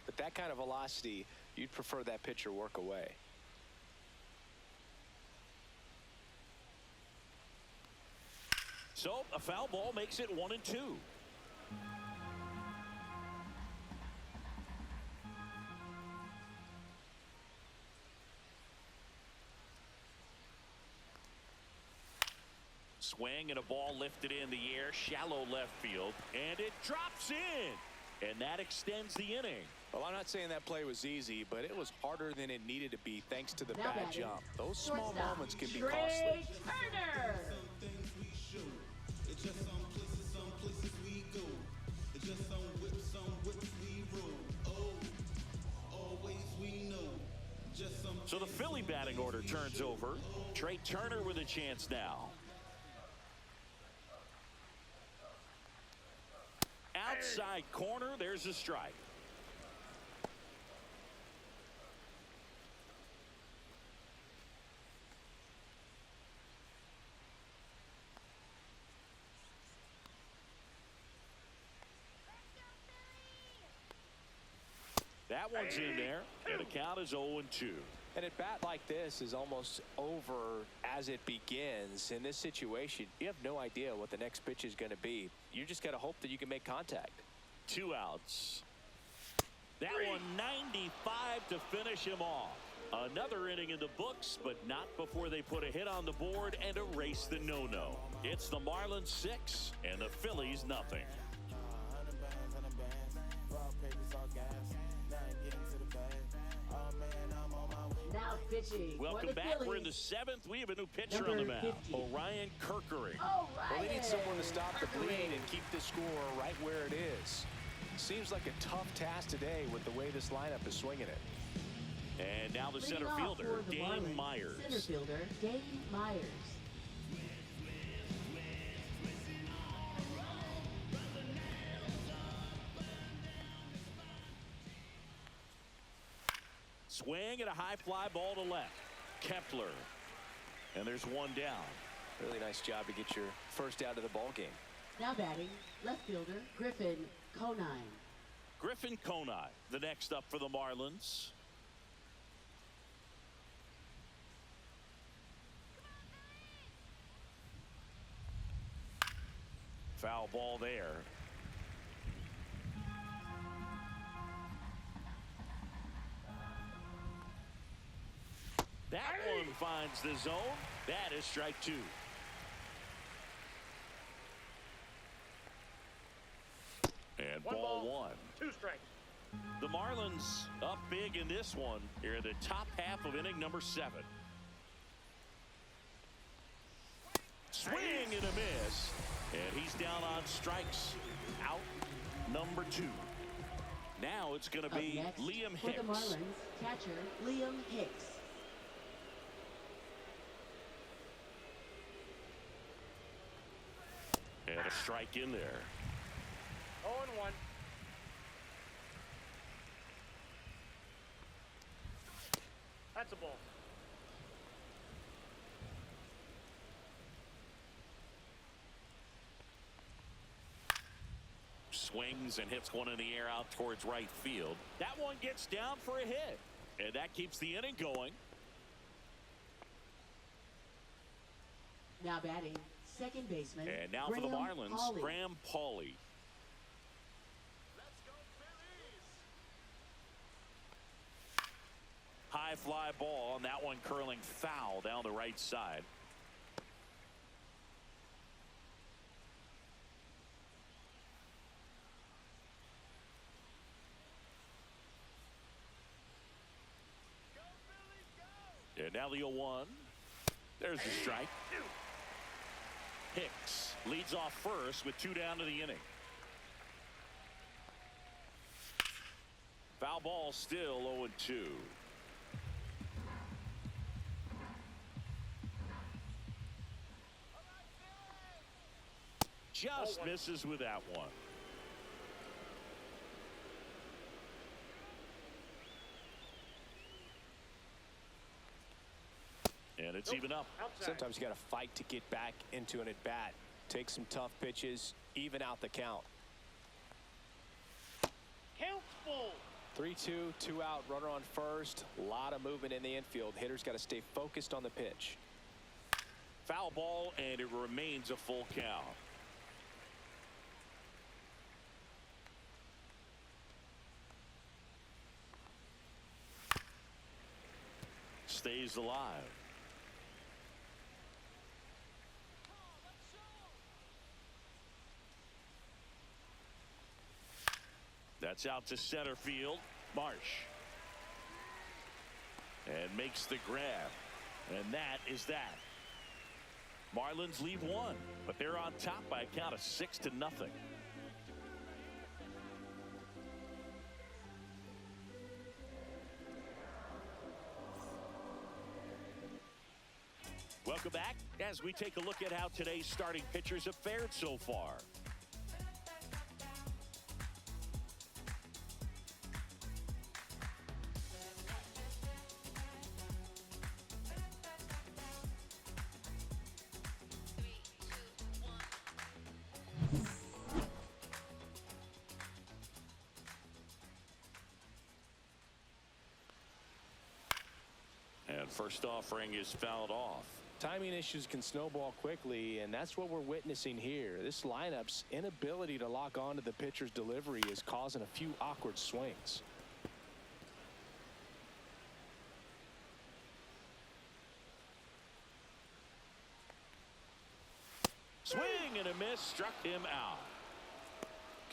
But that kind of velocity, you'd prefer that pitcher work away. So a foul ball makes it 1-2. Swing and a ball lifted in the air, shallow left field, and it drops in, and that extends the inning. Well, I'm not saying that play was easy, but it was harder than it needed to be thanks to the Now bad batting, jump. Those small shortstop, moments can be Trey costly. Turner. So the Philly batting order turns over. Trey Turner with a chance now. Outside corner, there's a strike. That one's in there, and the count is 0-2. And a bat like this is almost over as it begins. In this situation, you have no idea what the next pitch is going to be. You just got to hope that you can make contact. 2 outs. That one 95 to finish him off. Another inning in the books, but not before they put a hit on the board and erase the no-no. It's the Marlins 6 and the Phillies nothing. Now pitching. Welcome back. Phillies. We're in the 7th. We have a new pitcher on the mound. Orion Kirkering. Well, they need someone to stop the bleed and keep the score right where it is. Seems like a tough task today with the way this lineup is swinging it. And now the center fielder, Dane Myers. Center fielder, Dane Myers. Swing and a high fly ball to left. Kepler. And there's one down. Really nice job to get your first out of the ball game. Now batting, left fielder, Griffin Conine. Griffin Conine, the next up for the Marlins. Foul ball there. That one finds the zone. That is strike 2. And ball 1. 2 strikes. The Marlins up big in this one here in the top half of inning number 7. Swing and a miss. And he's down on strikes. Out number 2. Now it's going to be Liam Hicks. For the Marlins, catcher Liam Hicks. And a strike in there. 0-1. That's a ball. Swings and hits one in the air out towards right field. That one gets down for a hit. And that keeps the inning going. Now batting, second baseman. And now for the Marlins, Pauly. Graham Pauly. High fly ball, and that one curling foul down the right side. And now the 0-1. There's the strike. Hicks leads off first with 2 down to the inning. Foul ball still 0-2. Just misses with that one. And it's even up. Outside. Sometimes you got to fight to get back into an at-bat. Take some tough pitches, even out the count. Count full. 3-2, 2 out, runner on first. A lot of movement in the infield. Hitters got to stay focused on the pitch. Foul ball, and it remains a full count. Stays alive. That's out to center field. Marsh. And makes the grab. And that is that. Marlins leave 1, but they're on top by a count of 6-0. Welcome back as we take a look at how today's starting pitchers have fared so far. And first offering is fouled off. Timing issues can snowball quickly, and that's what we're witnessing here. This lineup's inability to lock on to the pitcher's delivery is causing a few awkward swings. Swing and a miss, struck him out.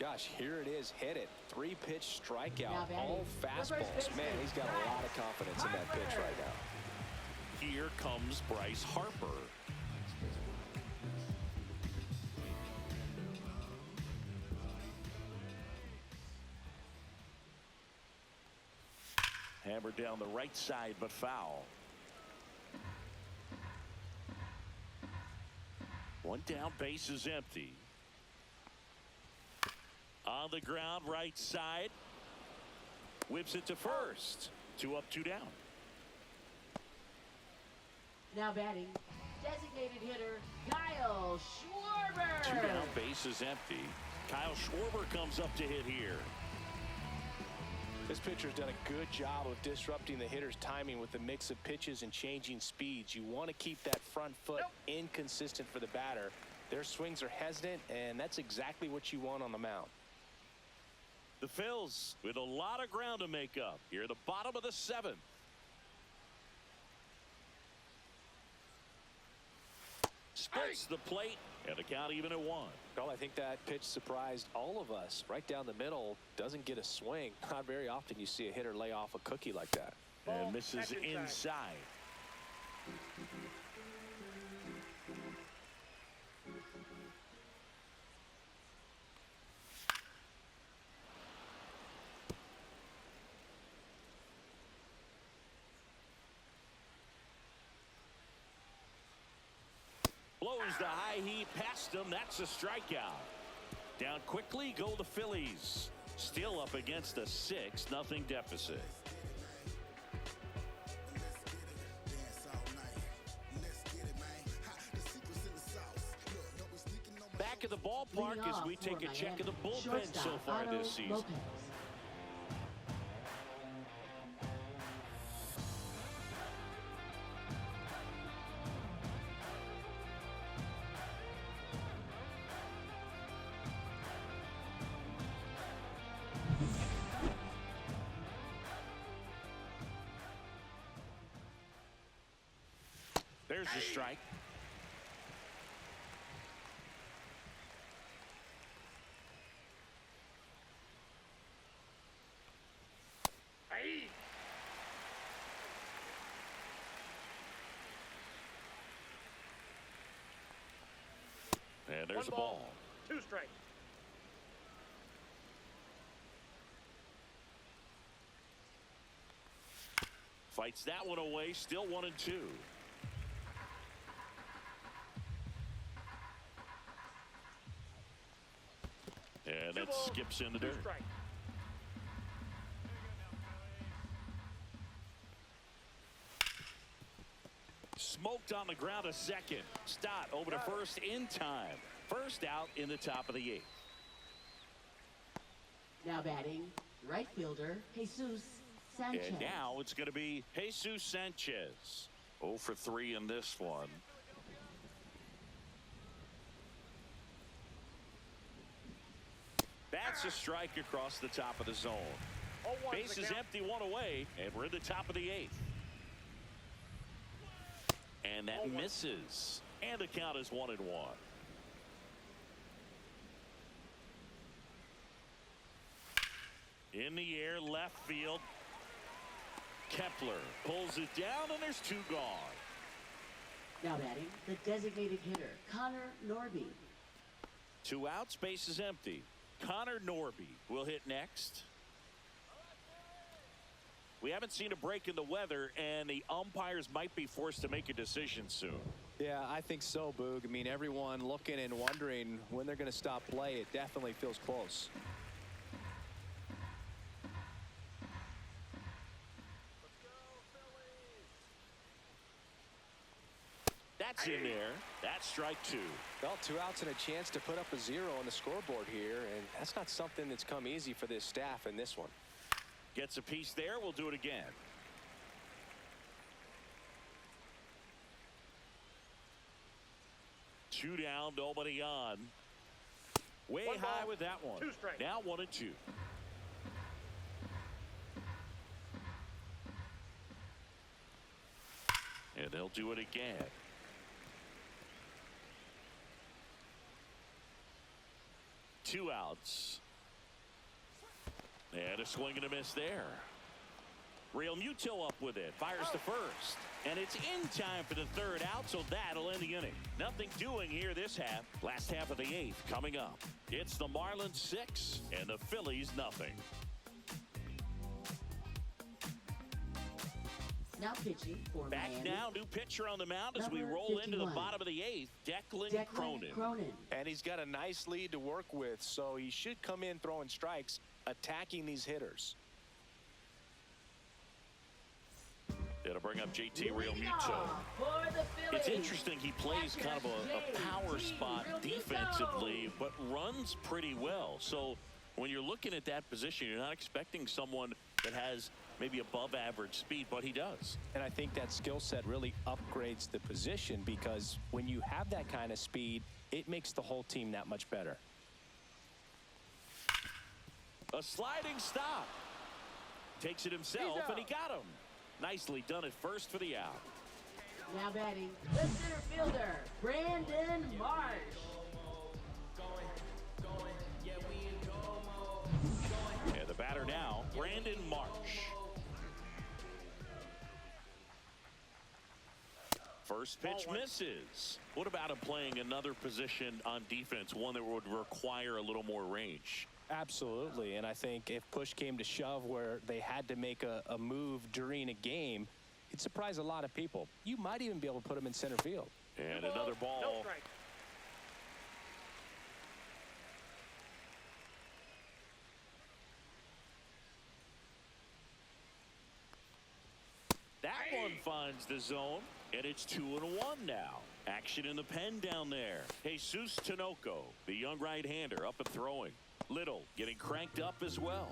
Gosh, here it is, hit it. 3-pitch strikeout, Now batting, all fastballs. baseman, Man, he's got a lot of confidence in that pitch right now. Here comes Bryce Harper. Hammered down the right side, but foul. One down, base is empty. On the ground, right side. Whips it to first. 2 up, 2 down. Now batting, designated hitter Kyle Schwarber. 2 down, base is empty. Kyle Schwarber comes up to hit here. This pitcher's done a good job of disrupting the hitter's timing with the mix of pitches and changing speeds. You want to keep that front foot inconsistent for the batter. Their swings are hesitant, and that's exactly what you want on the mound. The Phils with a lot of ground to make up here at the bottom of the 7th. Splits the plate, and the count even at 1. Well, I think that pitch surprised all of us. Right down the middle, doesn't get a swing. Not very often you see a hitter lay off a cookie like that. And misses inside. Blows the high heat past him. That's a strikeout. Down quickly go the Phillies. Still up against a 6-0 deficit. Back at the ballpark as we take a check of the bullpen so far this season. There's the strike. And there's a ball. 2 strikes. Fights that one away. Still 1-2. And that skips in the dirt. Smoked on the ground a second. Stott over to first in time. First out in the top of the 8th. Now batting, right fielder Jesus Sanchez. And now it's going to be Jesus Sanchez. 0 for 3 in this one. That's a strike across the top of the zone. Base is empty, 1 away, and we're in the top of the 8th. And that misses. And the count is 1-1. In the air, left field. Kepler pulls it down, and there's 2 gone. Now batting, the designated hitter Connor Norby. 2 outs, base is empty. Connor Norby will hit next. We haven't seen a break in the weather, and the umpires might be forced to make a decision soon. Yeah, I think so, Boog. I mean, everyone looking and wondering when they're going to stop play. It definitely feels close. That's in there. That's strike two. Well, 2 outs and a chance to put up a 0 on the scoreboard here, and that's not something that's come easy for this staff in this one. Gets a piece there. We'll do it again. Two down, nobody on. Way One high ball, with that one. 2 strikes. Now 1-2. And they'll do it again. Two outs. And a swing and a miss there. Real Muto up with it. Fires to first. And it's in time for the 3rd out, so that'll end the inning. Nothing doing here this half. Last half of the 8th coming up. It's the Marlins 6 and the Phillies nothing. Now pitching for Back Miami. now, new pitcher on the mound as we Number roll 51. into the bottom of the 8th. Declan Cronin. And he's got a nice lead to work with, so he should come in throwing strikes, attacking these hitters. It'll bring up JT Real Muto. For the It's Phillies. interesting. He plays kind of a power spot defensively, but runs pretty well. So when you're looking at that position, you're not expecting someone that has maybe above average speed, but he does. And I think that skill set really upgrades the position, because when you have that kind of speed, it makes the whole team that much better. A sliding stop. Takes it himself, and he got him. Nicely done at first for the out. Now batting the center fielder, Brandon Marsh. And the batter now, Brandon Marsh. First pitch misses. What about him playing another position on defense, one that would require a little more range? Absolutely, and I think if push came to shove where they had to make a move during a game, it'd surprise a lot of people. You might even be able to put him in center field. And another No ball. strike. That one finds the zone, and it's 2-1 now. Action in the pen down there. Jesus Tinoco, the young right-hander, up and throwing. Little getting cranked up as well.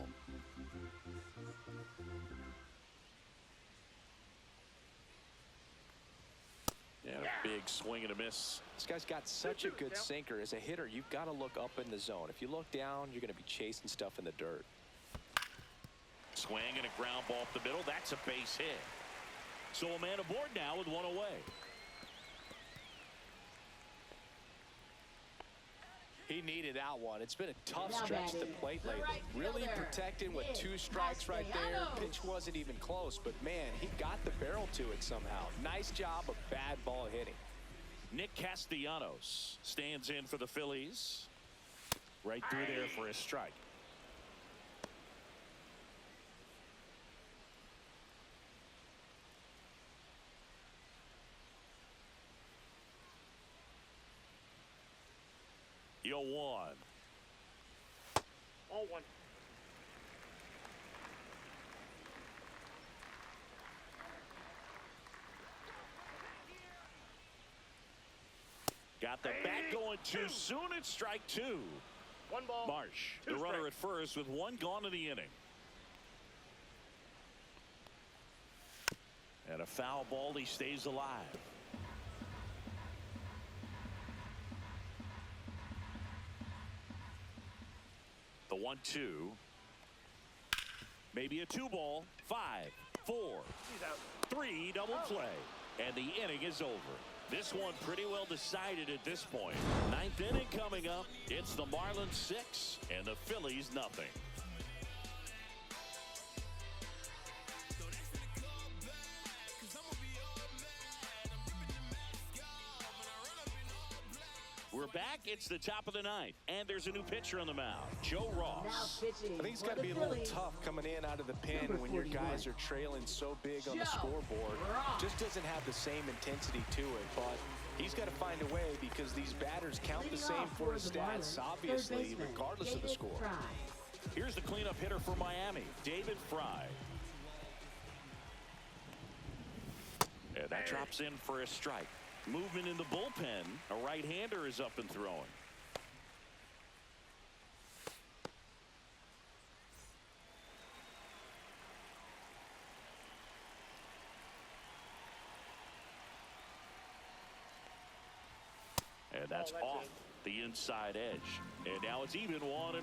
And a big swing and a miss. This guy's got such a good sinker. As a hitter, you've got to look up in the zone. If you look down, you're going to be chasing stuff in the dirt. Swing and a ground ball up the middle. That's a base hit. So a man aboard now with one away. He needed that one. It's been a tough Now stretch to the batting, plate the lately. right Really fielder, protecting with Nick 2 strikes right there. Castellanos. Pitch wasn't even close, but man, he got the barrel to it somehow. Nice job of bad ball hitting. Nick Castellanos stands in for the Phillies. Right through there for a strike. Yo, 1. All 1. Got the bat going too soon. It's strike 2. 1 ball. Marsh, 2 the runner strikes. at first with 1 gone in the inning. And a foul ball. He stays alive. The 1-2. Maybe a 2 ball. 5, 4, He's out. 3 double play. And the inning is over. This one pretty well decided at this point. 9th inning coming up. It's the Marlins 6 and the Phillies nothing. We're back. It's the top of the 9th, and there's a new pitcher on the mound, Joe Now Ross. pitching I think it's for got to the be a little Phillies. tough coming in out of the pen Number when your 41. guys are trailing so big on the Joe scoreboard. Ross. Just doesn't have the same intensity to it, but He's got to find a way because these batters count the same for his stats, obviously, regardless of the score. Here's the cleanup hitter for Miami, David Fry. And that drops in for a strike. Movement in the bullpen. A right-hander is up and throwing. And that's off the inside edge. And now it's even 1-1.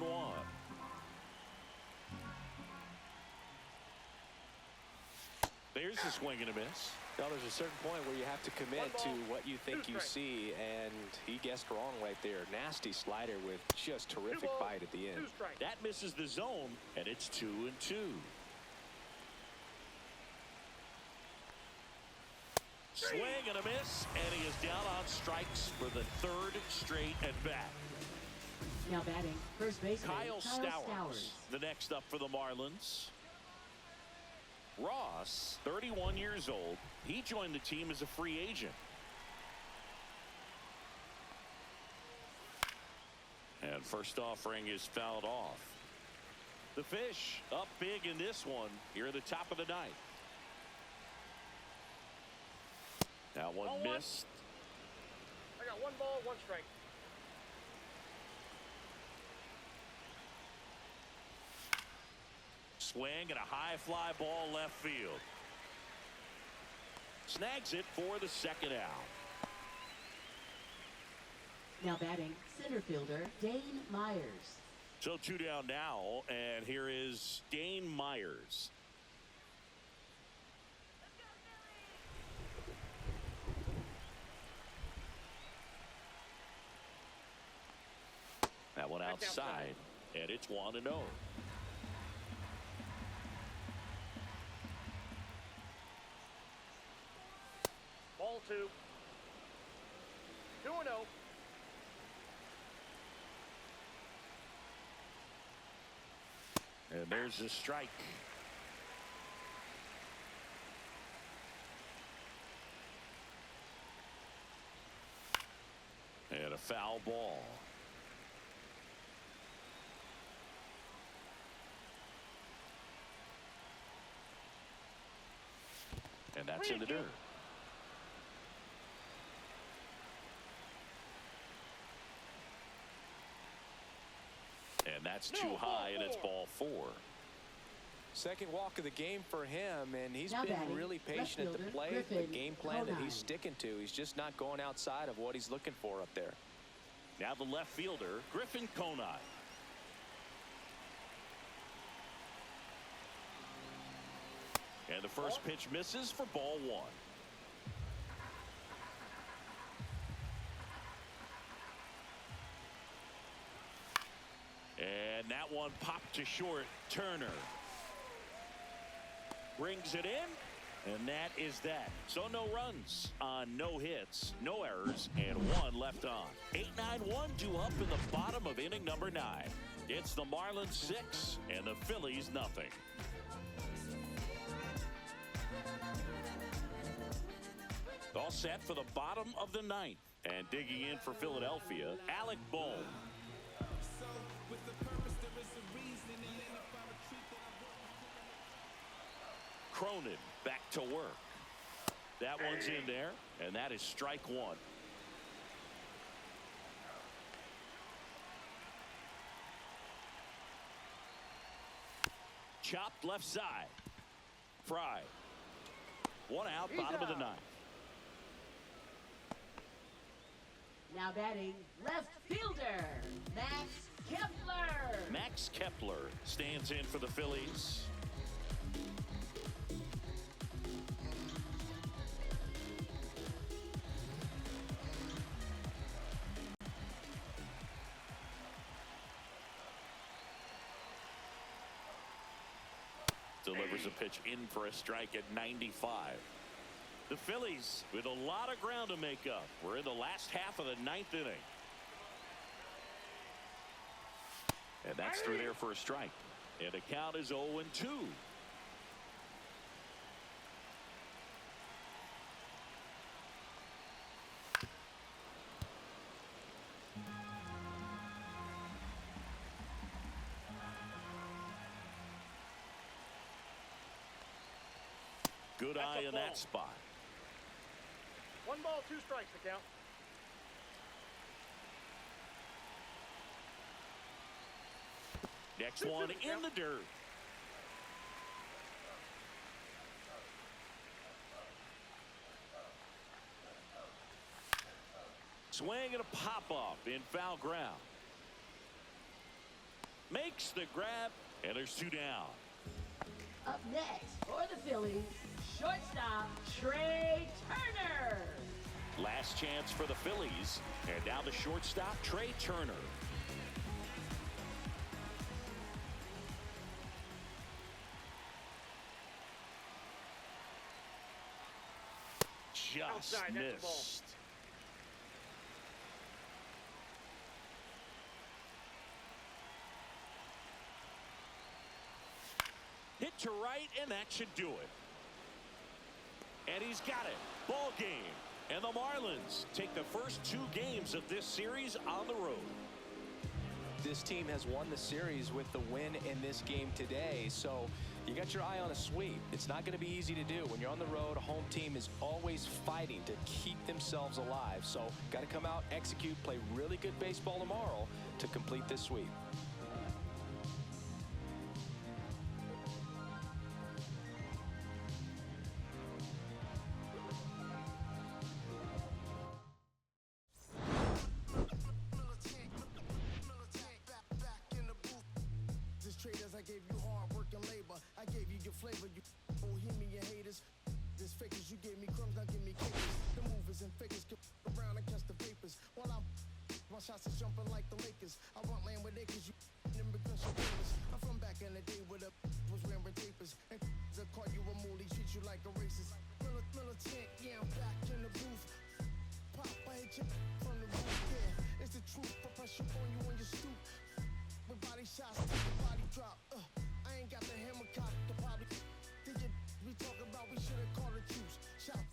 There's a swing and a miss. Now there's a certain point where you have to commit to what you think you see, and he guessed wrong right there. Nasty slider with just terrific bite at the end. That misses the zone, and it's 2-2. Swing and a miss, and he is down on strikes for the third straight at bat. Now batting, first baseman Kyle Stowers, the next up for the Marlins. Ross, 31 years old. He joined the team as a free agent. And first offering is fouled off. The Fish up big in this one here at the top of the ninth. That one missed. I got 1 ball, 1 strike. Swing and a high fly ball left field. Snags it for the second out. Now batting, center fielder Dane Myers. So 2 down now, and here is Dane Myers. That one outside, and it's 1-0. Ball 2. 2-0. And there's a strike. And a foul ball. And that's in the dirt. And that's too high, and it's ball 4. Second walk of the game for him, and he's Now been batting, really patient at the left plate. fielder, The game plan that he's Griffin sticking to, he's just not going outside of what he's looking for up there. Now the left fielder, Griffin Conine. And the first pitch misses for ball 1. And that one popped to short. Turner brings it in, and that is that. So no runs on no hits, no errors, and 1 left on. 8-9-1 due up in the bottom of inning number 9. It's the Marlins 6 and the Phillies nothing. All set for the bottom of the 9th. And digging in for Philadelphia, Alec Bohm. Cronin back to work. That one's in there, and that is strike 1. Chopped left side. Fry. 1 out, bottom of the 9th. Now batting, left fielder Max Kepler. Max Kepler stands in for the Phillies. Delivers a pitch in for a strike at 95. The Phillies with a lot of ground to make up. We're in the last half of the 9th inning. And that's through there for a strike. And the count is 0-2. Good That's eye a in ball. that spot. 1 ball, 2 strikes to count. Next one in the dirt. Swing and a pop-up in foul ground. Makes the grab, and there's 2 down. Up next for the Phillies, shortstop Trey Turner. Last chance for the Phillies, and now the shortstop Trey Turner. Just Outside, that's the ball. missed. Hit to right, and that should do it. And he's got it. Ball game. And the Marlins take the first 2 games of this series on the road. This team has won the series with the win in this game today, so you got your eye on a sweep. It's not going to be easy to do. When you're on the road, a home team is always fighting to keep themselves alive. So got to come out, execute, play really good baseball tomorrow to complete this sweep. Traders, I gave you hard work and labor. I gave you your flavor, you bohemian haters. This fakers, you gave me crumbs, now give me cakes. The movers and fakers get around and catch the papers. While my shots is jumping like the Lakers. I want land with acres, you them because you're famous. I'm from back in the day where the was wearing tapers. And the call you a moolie, treat you like a racist. Militant, yeah, I'm back in the booth. Pop, I hit you from the roof, yeah. It's the truth, I press you on you when you stoop. With body shots, take the body drop.